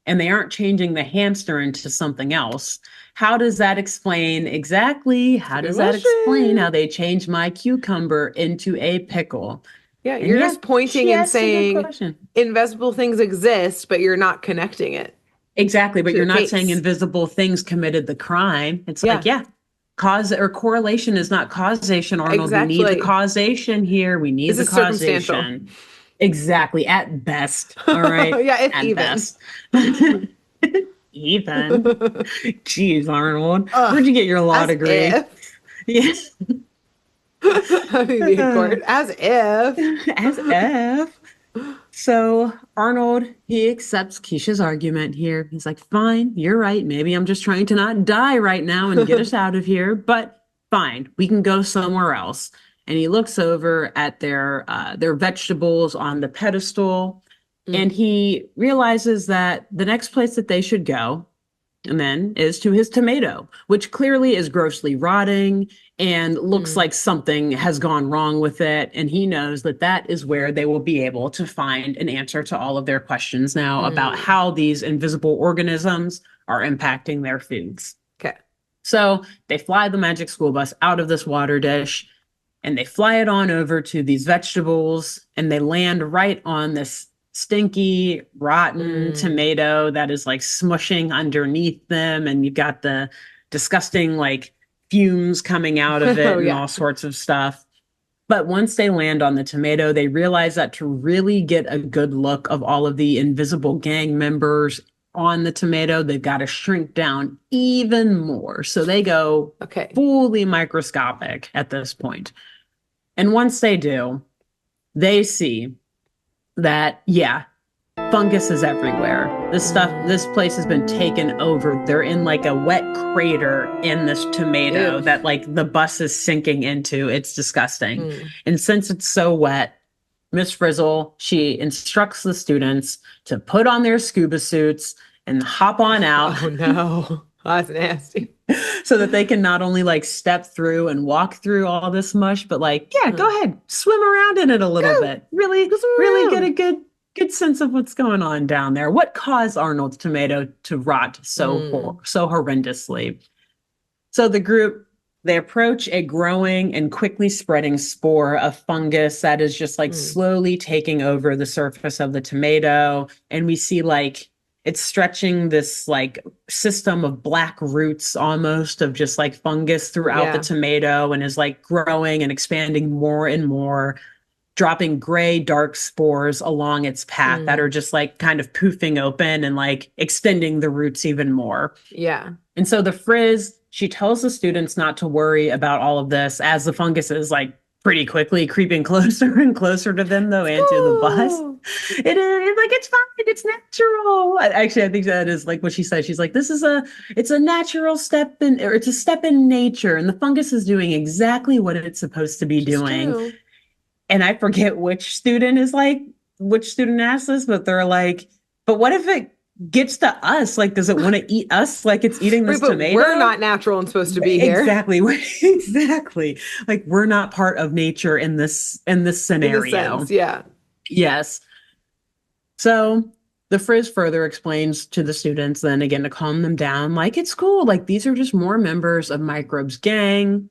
and they aren't changing the hamster into something else, how does that explain exactly? How does that explain how they changed my cucumber into a pickle? Yeah, you're just pointing and saying invisible things exist, but you're not connecting it. Exactly, but you're not saying invisible things committed the crime. It's cause or correlation is not causation, Arnold. Exactly. We need the causation here. We need the causation. Exactly, at best. All right. Yeah, it's at even. Best. Even. Jeez, Arnold. Where'd you get your law degree? Yes. As if. As if. So Arnold, he accepts Keisha's argument here. He's like, fine, you're right. Maybe I'm just trying to not die right now and get us out of here. But fine, we can go somewhere else. And he looks over at their vegetables on the pedestal, and he realizes that the next place that they should go, and then, is to his tomato, which clearly is grossly rotting and looks like something has gone wrong with it. And he knows that that is where they will be able to find an answer to all of their questions now about how these invisible organisms are impacting their foods. Okay. So they fly the magic school bus out of this water dish, and they fly it on over to these vegetables, and they land right on this stinky, rotten tomato that is like smushing underneath them. And you've got the disgusting like fumes coming out of it and all sorts of stuff. But once they land on the tomato, they realize that to really get a good look of all of the invisible gang members on the tomato, they've got to shrink down even more. So they go fully microscopic at this point. And once they do, they see that, fungus is everywhere. This place has been taken over. They're in like a wet crater in this tomato that like the bus is sinking into. It's disgusting. And since it's so wet, Miss Frizzle, she instructs the students to put on their scuba suits and hop on out. Oh no, that's nasty. So that they can not only like step through and walk through all this mush, but like, go ahead, swim around in it a little bit. Really get a good sense of what's going on down there. What caused Arnold's tomato to rot so horrendously? So the group, they approach a growing and quickly spreading spore of fungus that is just like slowly taking over the surface of the tomato. And we see like it's stretching this like system of black roots almost of just like fungus throughout the tomato, and is like growing and expanding more and more, dropping gray, dark spores along its path that are just like kind of poofing open and like extending the roots even more. Yeah. And so the Frizz, she tells the students not to worry about all of this as the fungus is like pretty quickly creeping closer and closer to them though, and to the bus. It is like, it's fine, it's natural. Actually, I think that is like what she said. She's like, it's a natural step in, or it's a step in nature. And the fungus is doing exactly what it's supposed to be doing. True. And I forget which student asked this, but they're like, but what if it gets to us? Like, does it want to eat us like it's eating this tomato? We're not natural and supposed to be here. Exactly. Exactly. Like, we're not part of nature in this scenario. In a sense, yeah. Yes. So The Frizz further explains to the students, then again, to calm them down, like, it's cool. Like, these are just more members of Microbe's gang.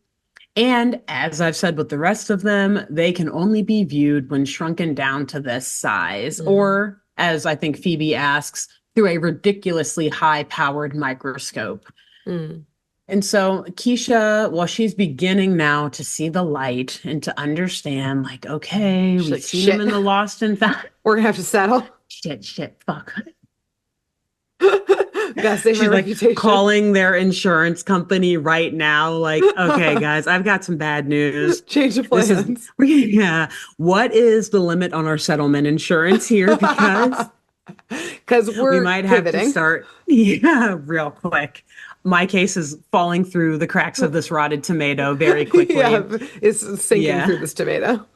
And as I've said with the rest of them, they can only be viewed when shrunken down to this size, or, as I think Phoebe asks, through a ridiculously high-powered microscope. And so Keisha, well, she's beginning now to see the light and to understand, like, okay, we've seen them in the Lost and Found. We're gonna have to settle. Shit, fuck. Gotta save my reputation. Calling their insurance company right now, like, okay, guys, I've got some bad news. Change of plans. Yeah. What is the limit on our settlement insurance here? Because we might have to start real quick. My case is falling through the cracks of this rotted tomato very quickly. It's sinking through this tomato.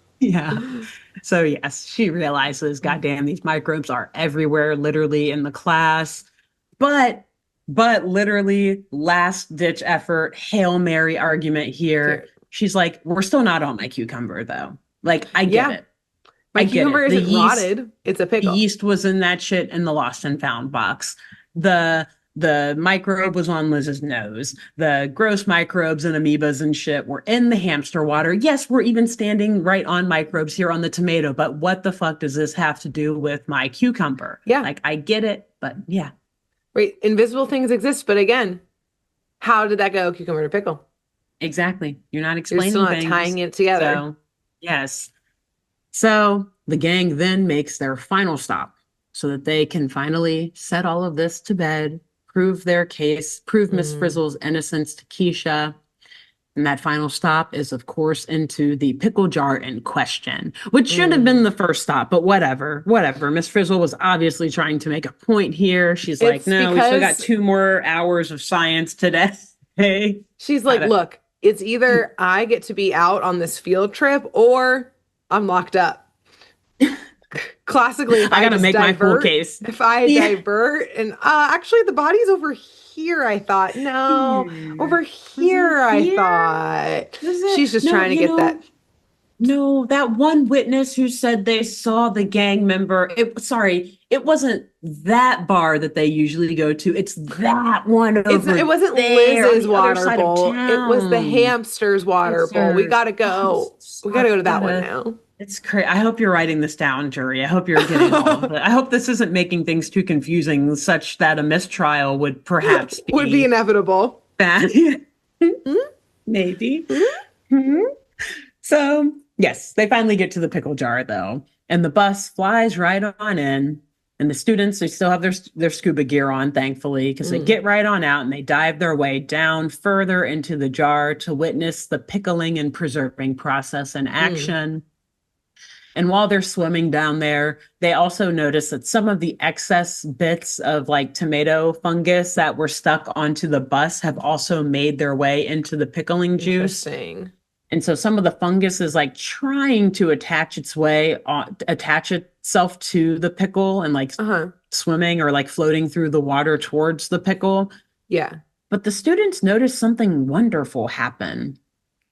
So yes, she realizes, goddamn, these microbes are everywhere, literally in the class. But literally last ditch effort, Hail Mary argument here. She's like, we're still not on my cucumber though. Like, I get it. My cucumber isn't rotted. It's a pickle. The yeast was in that shit in the Lost and Found box. The microbe was on Liz's nose. The gross microbes and amoebas and shit were in the hamster water. Yes, we're even standing right on microbes here on the tomato, but what the fuck does this have to do with my cucumber? Like, I get it, but yeah. Right, invisible things exist, but again, how did that go cucumber to pickle? Exactly. You're not explaining You're still not things. tying it together. So, yes. So the gang then makes their final stop so that they can finally set all of this to bed, prove their case, prove Miss Frizzle's innocence to Keisha. And that final stop is, of course, into the pickle jar in question, which should have been the first stop, but whatever. Miss Frizzle was obviously trying to make a point here. She's like, no, we still got 2 more hours of science today. She's like, look, it's either I get to be out on this field trip or I'm locked up. Classically, if I gotta make my full case. If I divert and actually the body's over here, I thought. No, over here, I thought. She's just trying to get that. No, that one witness who said they saw the gang member. It wasn't that bar that they usually go to. It's that one over It wasn't Liz's water bowl. It was the hamster's water bowl. We gotta go. We gotta go to that one now. It's crazy. I hope you're writing this down, jury. I hope you're getting all of it. I hope this isn't making things too confusing, such that a mistrial would perhaps be inevitable. Bad. Maybe. So, yes, they finally get to the pickle jar, though, and the bus flies right on in. And the students, they still have their scuba gear on, thankfully, because they get right on out and they dive their way down further into the jar to witness the pickling and preserving process in action. And while they're swimming down there, they also notice that some of the excess bits of like tomato fungus that were stuck onto the bus have also made their way into the pickling juice. Interesting. And so some of the fungus is like trying to attach itself to the pickle and like swimming or like floating through the water towards the pickle. Yeah. But the students notice something wonderful happen.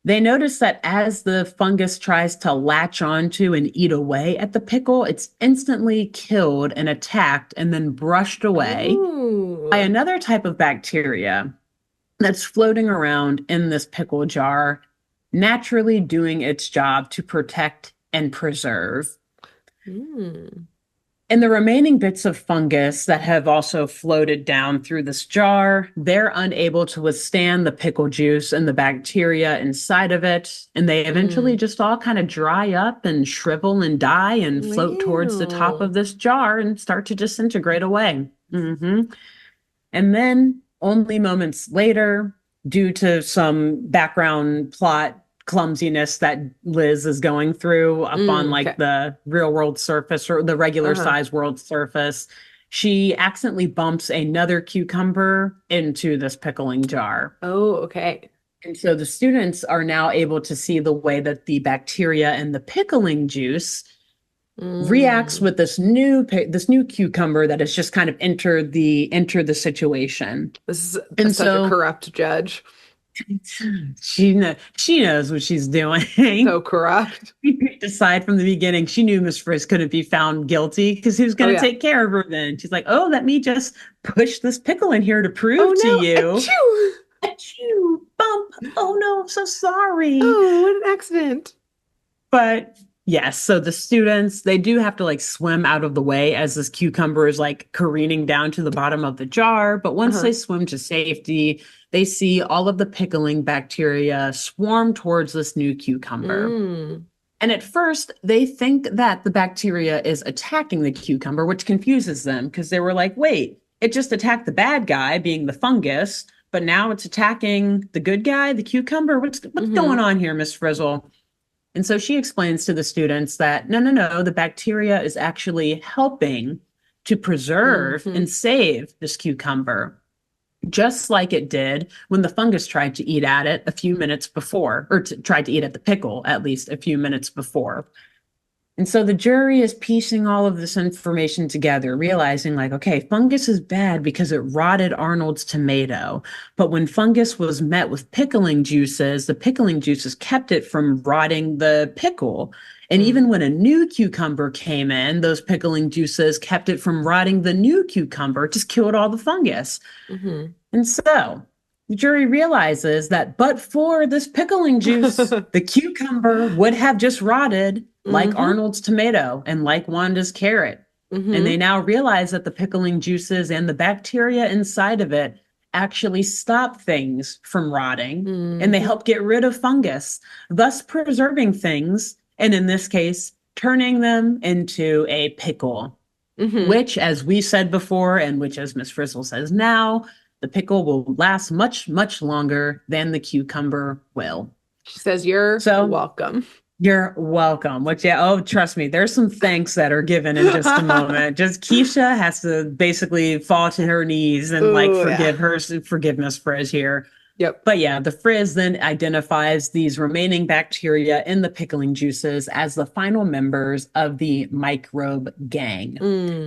They notice that as the fungus tries to latch onto and eat away at the pickle, it's instantly killed and attacked and then brushed away by another type of bacteria that's floating around in this pickle jar, naturally doing its job to protect and preserve. And the remaining bits of fungus that have also floated down through this jar, they're unable to withstand the pickle juice and the bacteria inside of it. And they eventually just all kind of dry up and shrivel and die and float towards the top of this jar and start to disintegrate away. And then only moments later, due to some background plot clumsiness that Liz is going through up on like the real world surface or the regular size world surface, she accidentally bumps another cucumber into this pickling jar. Oh, okay. And so the students are now able to see the way that the bacteria and the pickling juice reacts with this new cucumber that has just kind of entered the situation. This is such a corrupt judge. She knows what she's doing. So corrupt. Decide from the beginning, she knew Miss Frisk couldn't be found guilty because he was Oh going to yeah. take care of her then. She's like, oh, let me just push this pickle in here to Oh prove to no. you. Achoo! Achoo, bump. Oh no, I'm so sorry. Oh, what an accident. But yes, so the students, they do have to like swim out of the way as this cucumber is like careening down to the bottom of the jar. But once they swim to safety, they see all of the pickling bacteria swarm towards this new cucumber. Mm. And at first, they think that the bacteria is attacking the cucumber, which confuses them because they were like, wait, it just attacked the bad guy, being the fungus, but now it's attacking the good guy, the cucumber. What's going on here, Miss Frizzle? And so she explains to the students that no, the bacteria is actually helping to preserve and save this cucumber, just like it did when the fungus tried to eat at it a few minutes before, or tried to eat at the pickle at least a few minutes before. And so the jury is piecing all of this information together, realizing like, okay, fungus is bad because it rotted Arnold's tomato. But when fungus was met with pickling juices, the pickling juices kept it from rotting the pickle. And even when a new cucumber came in, those pickling juices kept it from rotting the new cucumber, just killed all the fungus. And so the jury realizes that but for this pickling juice, the cucumber would have just rotted like Arnold's tomato and like Wanda's carrot. And they now realize that the pickling juices and the bacteria inside of it actually stop things from rotting and they help get rid of fungus, thus preserving things. And in this case, turning them into a pickle, which, as we said before, and which, as Miss Frizzle says now, the pickle will last much, much longer than the cucumber will. She says, you're welcome. You're welcome. Which, yeah, oh, trust me, there's some thanks that are given in just a moment. Just Keisha has to basically fall to her knees and forgive Miss Frizz here. Yep. But yeah, the Frizz then identifies these remaining bacteria in the pickling juices as the final members of the microbe gang.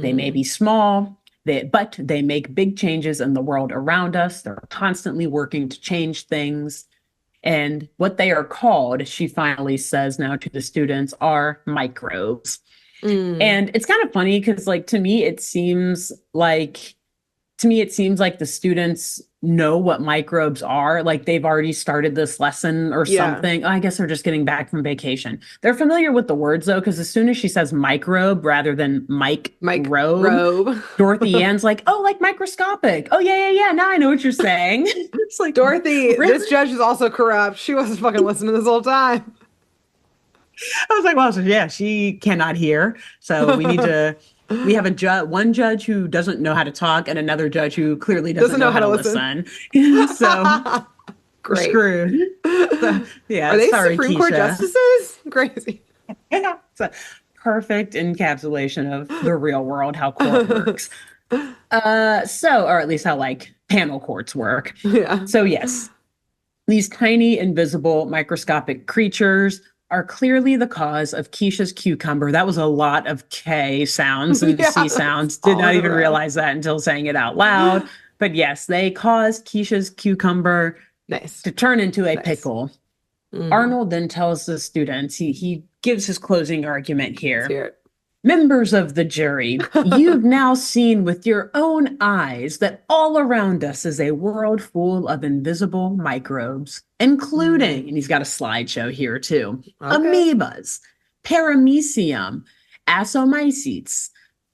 They may be small, but they make big changes in the world around us. They're constantly working to change things. And what they are called, she finally says now to the students, are microbes. And it's kind of funny because, like, to me, it seems like the students know what microbes are. Like they've already started this lesson or something. I guess they're just getting back from vacation. They're familiar with the words though, because as soon as she says microbe rather than robe, Dorothy Ann's like, oh, like microscopic. Oh yeah. Now I know what you're saying. It's like, Dorothy, really? This judge is also corrupt. She wasn't fucking listening this whole time. I was like, well, so yeah, she cannot hear. So we need to. We have one judge who doesn't know how to talk and another judge who clearly doesn't know how to listen. So we're screwed. So, yeah, are they sorry, Supreme Keisha. Court justices? Crazy. Yeah, it's a perfect encapsulation of the real world, how court works. Or at least how like panel courts work. Yeah. So yes, these tiny, invisible, microscopic creatures are clearly the cause of Keisha's cucumber. That was a lot of K sounds and C sounds. Did not even realize that until saying it out loud. But yes, they caused Keisha's cucumber to turn into a pickle. Arnold then tells the students, he gives his closing argument here. Members of the jury, you've now seen with your own eyes that all around us is a world full of invisible microbes, including, and he's got a slideshow here too, amoebas, paramecium, asomycetes,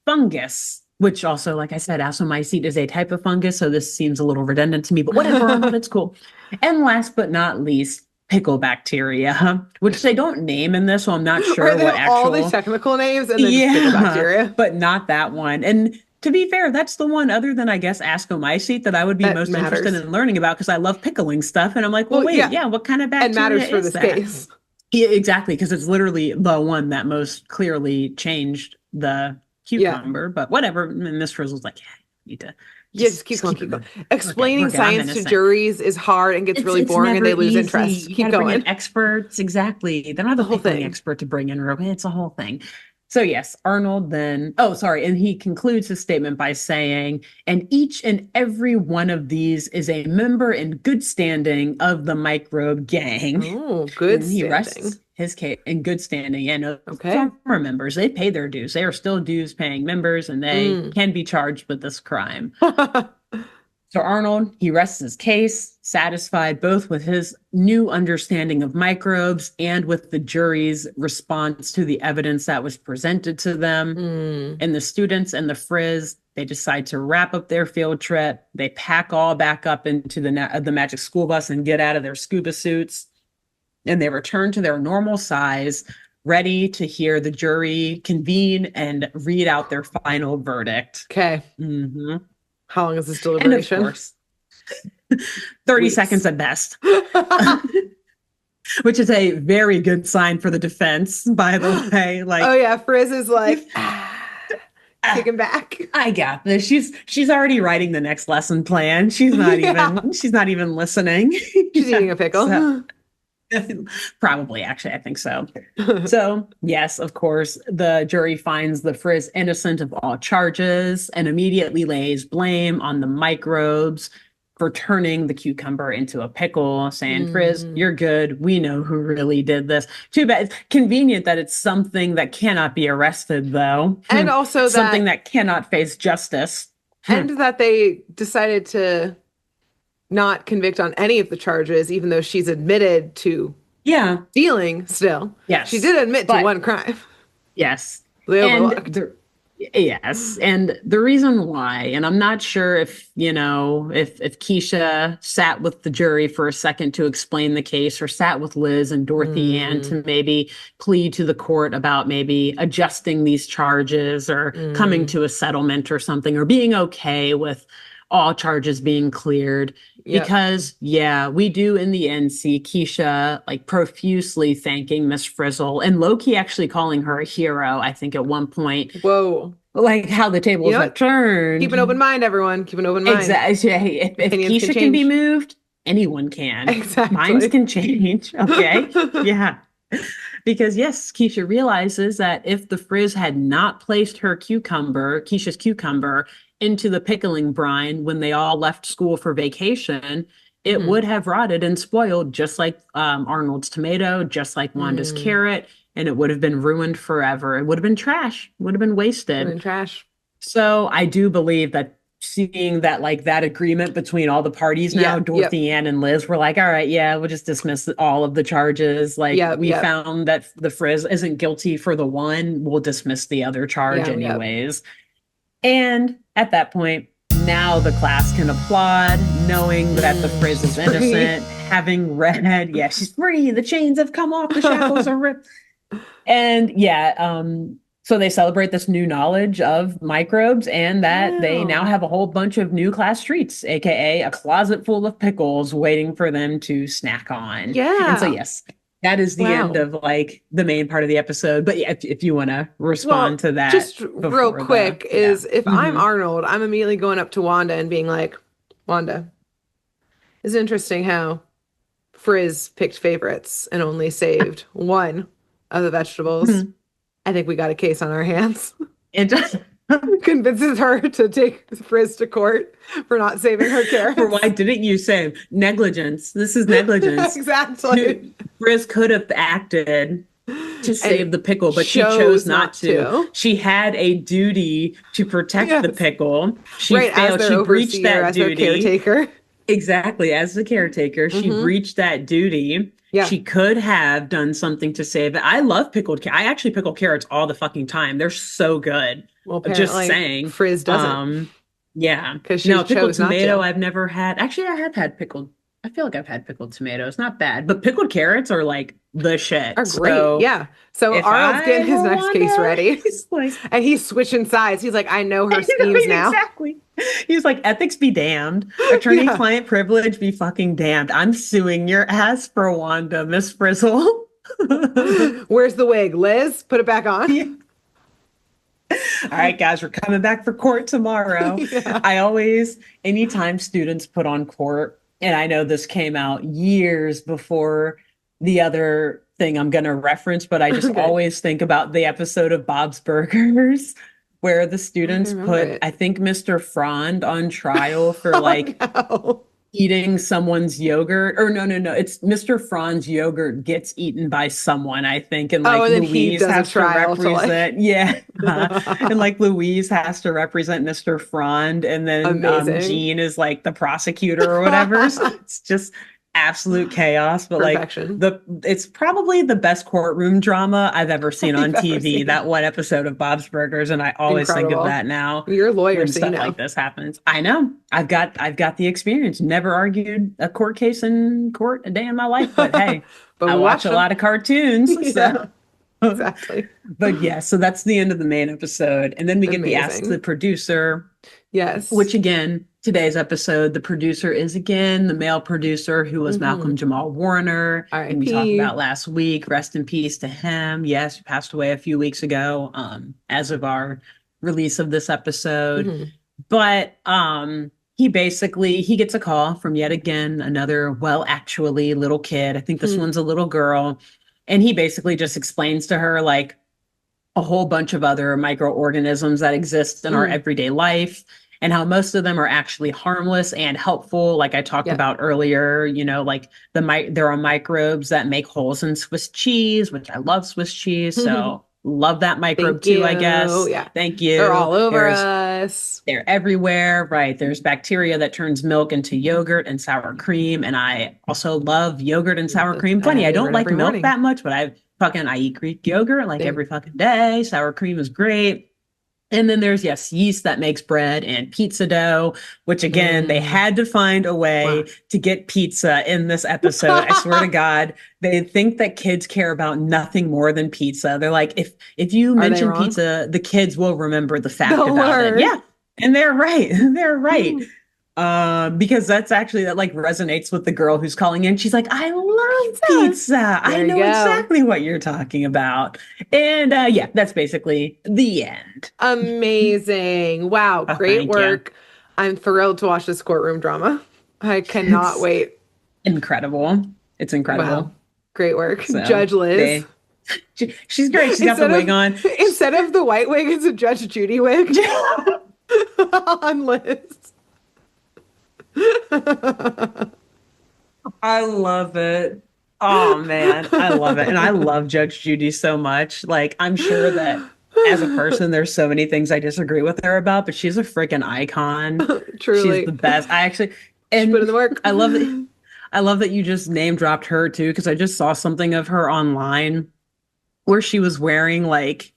fungus, which also, like I said, asomycete is a type of fungus, so this seems a little redundant to me, but whatever, but it's cool. And last but not least, pickle bacteria, which they don't name in this, so I'm not sure what actual. All these technical names and then just pickle bacteria, but not that one. And to be fair, that's the one other than I guess ascomycete that I would be most interested in learning about because I love pickling stuff. And I'm like, well wait, what kind of bacteria? It matters for is this that? case. Yeah, exactly, because it's literally the one that most clearly changed the cucumber. But whatever, Miss Frizzle's like, I need to. Just keep going. Explaining science to juries is hard and gets really boring and they lose interest. Keep going. Experts, exactly. They don't have a whole thing expert to bring in. It's a whole thing. So yes, Arnold then, oh, sorry. And he concludes his statement by saying, and each and every one of these is a member in good standing of the microbe gang. Oh, good And he standing. rests his case in good standing. And Okay. former members, they pay their dues. They are still dues paying members and they Mm. can be charged with this crime. So Arnold, he rests his case, satisfied both with his new understanding of microbes and with the jury's response to the evidence that was presented to them. Mm. And the students and the Frizz, they decide to wrap up their field trip. They pack all back up into the magic school bus and get out of their scuba suits. And they return to their normal size, ready to hear the jury convene and read out their final verdict. Okay. Mm-hmm. How long is this And of deliberation? course, 30 Weeks. seconds at best, which is a very good sign for the defense, by the way. Like, Oh yeah, Frizz is like kicking back. I got this. She's already writing the next lesson plan. She's not Yeah. even listening. She's eating a pickle. So- Probably, actually, I think so. So, yes, of course, the jury finds the Frizz innocent of all charges and immediately lays blame on the microbes for turning the cucumber into a pickle, saying, Frizz, you're good. We know who really did this. Too bad. It's convenient that it's something that cannot be arrested, though. And also something that cannot face justice. and that they decided to not convict on any of the charges, even though she's admitted to Yeah. stealing still. Yes. She did admit to But- one crime. Yes. They And overlooked. yes. And the reason why, and I'm not sure if, if Keisha sat with the jury for a second to explain the case or sat with Liz and Dorothy Ann to maybe plead to the court about maybe adjusting these charges or coming to a settlement or something or being okay with all charges being cleared. Yep. Because, yeah, we do in the end see Keisha like profusely thanking Miss Frizzle and Loki actually calling her a hero, I think, at one point. Whoa. Like how the tables You know have what? turned. Keep an open mind, everyone. Keep an open mind. Exactly. If Opinions Keisha can can be change. moved, anyone can. Exactly. Minds can change. Okay. Yeah. Because yes, Keisha realizes that if the Frizz had not placed her Keisha's cucumber, into the pickling brine when they all left school for vacation, it would have rotted and spoiled just like Arnold's tomato, just like Wanda's carrot, and it would have been ruined forever. It would have been trash, would have been wasted. In trash. So I do believe that seeing that like that agreement between all the parties now, Yeah, Dorothy Ann and Liz were like, all right, yeah, we'll just dismiss all of the charges. Like we found that the Frizz isn't guilty for the one, we'll dismiss the other charge anyways. And at that point, now the class can applaud, knowing that the Frizz is innocent, having read, yeah, she's free, the chains have come off, the shackles are ripped. And so they celebrate this new knowledge of microbes and that they now have a whole bunch of new class treats, aka a closet full of pickles waiting for them to snack on. Yeah. And so, yes, that is the end of like the main part of the episode. But yeah, if you want to respond to that. Just real quick if I'm Arnold, I'm immediately going up to Wanda and being like, Wanda, it's interesting how Frizz picked favorites and only saved one of the vegetables. I think we got a case on our hands. It just convinces her to take Frizz to court for not saving her carrots. For why didn't you save? Negligence. This is negligence. Exactly. Frizz could have acted to save the pickle, but she chose not to. She had a duty to protect the pickle. She failed. She breached that duty. Caretaker. Exactly. As the caretaker, she breached that duty. Yeah. She could have done something to save it. I love pickled carrots. I actually pickle carrots all the fucking time. They're so good. Well, just saying. Frizz doesn't. Yeah. Because she pickled chose tomato not to. I've never had. Actually, I have had pickled. I feel like I've had pickled tomatoes. Not bad. But pickled carrots are like the shit. Are great. Yeah. So Arnold's getting his next case ready. And he's switching sides. He's like, I know her schemes now. Exactly. He's like, ethics be damned. Attorney-client privilege be fucking damned. I'm suing your ass for Wanda, Miss Frizzle. Where's the wig? Liz, put it back on. Yeah. All right, guys, we're coming back for court tomorrow. Anytime students put on court, and I know this came out years before the other thing I'm going to reference, but I just always think about the episode of Bob's Burgers where the students put, I think, Mr. Frond on trial for eating someone's yogurt. Or no. It's Mr. Frond's yogurt gets eaten by someone, I think. And and then Louise has to represent. And Louise has to represent Mr. Frond. And then Jean is like the prosecutor or whatever. So it's just absolute chaos, but perfection. It's probably the best courtroom drama I've ever seen on TV. That one episode of Bob's Burgers, and I always think of that now. You're a lawyer, when so stuff like this happens. I know. I've got the experience. Never argued a court case in court a day in my life, but hey, I watch a lot of cartoons. So. Exactly. But yeah, so that's the end of the main episode, and then we get the Ask the Producer. Yes. Which again, today's episode, the producer is again the male producer who was Malcolm Jamal Warner. And we talked about last week. Rest in peace to him. Yes, he passed away a few weeks ago, as of our release of this episode. But he gets a call from yet again another actually little kid. I think this one's a little girl. And he basically just explains to her like a whole bunch of other microorganisms that exist in our everyday life, and how most of them are actually harmless and helpful. Like I talked about earlier, like there are microbes that make holes in Swiss cheese, which I love Swiss cheese. So love that microbe too, I guess. Yeah. Thank you. They're all over us. They're everywhere, right? There's bacteria that turns milk into yogurt and sour cream. And I also love yogurt and sour cream. Funny, I don't like milk that much, but I eat Greek yogurt every fucking day. Sour cream is great. And then there's, yeast that makes bread and pizza dough, which again, they had to find a way to get pizza in this episode. I swear to God, they think that kids care about nothing more than pizza. They're like, if you mention pizza, the kids will remember the fact about it. Yeah. And they're right. They're right. Because that's actually, that resonates with the girl who's calling in. She's like, I love pizza. I know exactly what you're talking about. And that's basically the end. Amazing. Wow. Great work. I'm thrilled to watch this courtroom drama. I cannot wait. Incredible. It's incredible. Wow. Great work. So, Judge Liz. She's great. She's got the wig on. Instead of the white wig, it's a Judge Judy wig on Liz. I love it. Oh man, I love it. And I love Judge Judy so much. I'm sure that as a person, there's so many things I disagree with her about, but she's a freaking icon. Truly. She's the best. And put in the work. I love that you just name dropped her too, because I just saw something of her online where she was wearing like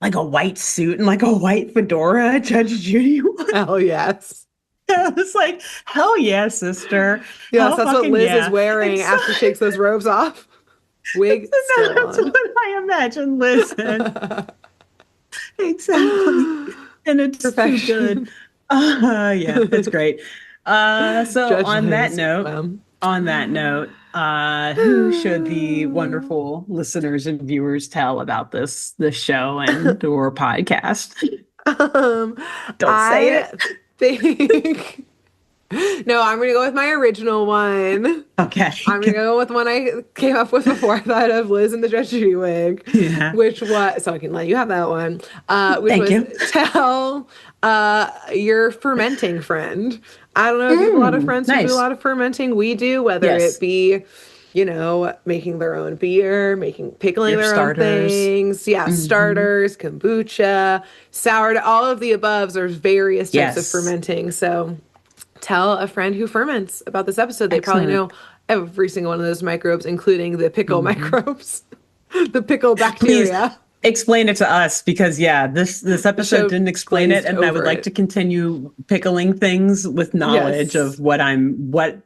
a white suit and a white fedora. Judge Judy was. Hell yes. Yeah, it's like, hell yeah, sister. Yes, that's what Liz is wearing after she takes those robes off. Wig That's what I imagine Liz in. Exactly. And it's so good. Yeah, it's great. So Judge on Liz, that note, who should the wonderful listeners and viewers tell about this show and or podcast? Don't say it. No, I'm going to go with my original one. Okay. I'm going to go with one I came up with before I thought of Liz in the Judge Judy wig. Yeah. Which was, so I can let you have that one. Thank you. Tell your fermenting friend. I don't know if you have a lot of friends who do a lot of fermenting. We do, whether it be, making their own beer, pickling their own things. Yeah, starters, kombucha, sour, all of the above. There's various types of fermenting. So tell a friend who ferments about this episode. They probably know every single one of those microbes, including the pickle microbes, the pickle bacteria. Please explain it to us, because this episode didn't explain it, and I would like to continue pickling things with knowledge of what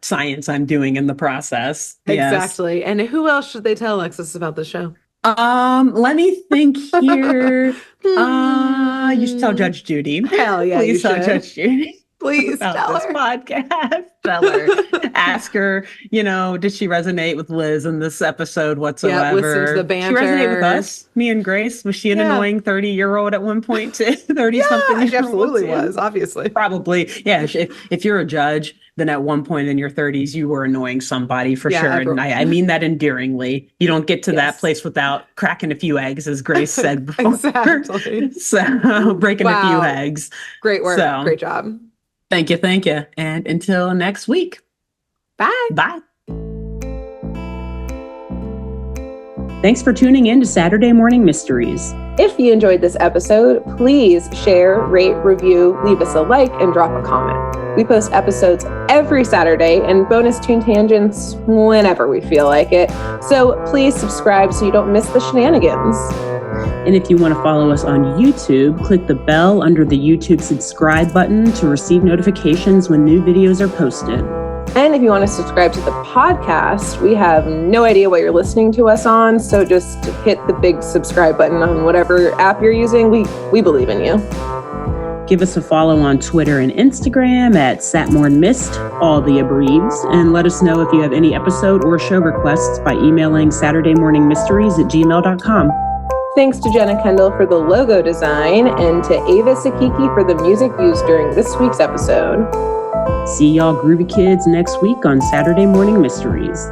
science I'm doing in the process. Exactly. And who else should they tell, Alexis, about the show? Let me think here. You should tell Judge Judy. Hell yeah, please tell Judge Judy. Please about tell this her. podcast. Tell her, ask her, did she resonate with Liz in this episode whatsoever? Yeah, listen to the banter. She resonated with us, me and Grace. Was she an annoying 30-year-old at one point too? 30-something? She absolutely was, obviously. Probably. Yeah. If you're a judge, then at one point in your 30s, you were annoying somebody for sure. Everyone. And I mean that endearingly. You don't get to that place without cracking a few eggs, as Grace said before. Exactly. So breaking a few eggs. Great work. Great job. Thank you. And until next week. Bye. Bye. Thanks for tuning in to Saturday Morning Mysteries. If you enjoyed this episode, please share, rate, review, leave us a like, and drop a comment. We post episodes every Saturday and bonus tune tangents whenever we feel like it. So please subscribe so you don't miss the shenanigans. And if you want to follow us on YouTube, click the bell under the YouTube subscribe button to receive notifications when new videos are posted. And if you want to subscribe to the podcast, we have no idea what you're listening to us on, so just hit the big subscribe button on whatever app you're using. We believe in you. Give us a follow on Twitter and Instagram at SatmornMist, all the abreves, and let us know if you have any episode or show requests by emailing SaturdayMorningMysteries@gmail.com. Thanks to Jenna Kendall for the logo design and to Ava Sakiki for the music used during this week's episode. See y'all groovy kids next week on Saturday Morning Mysteries.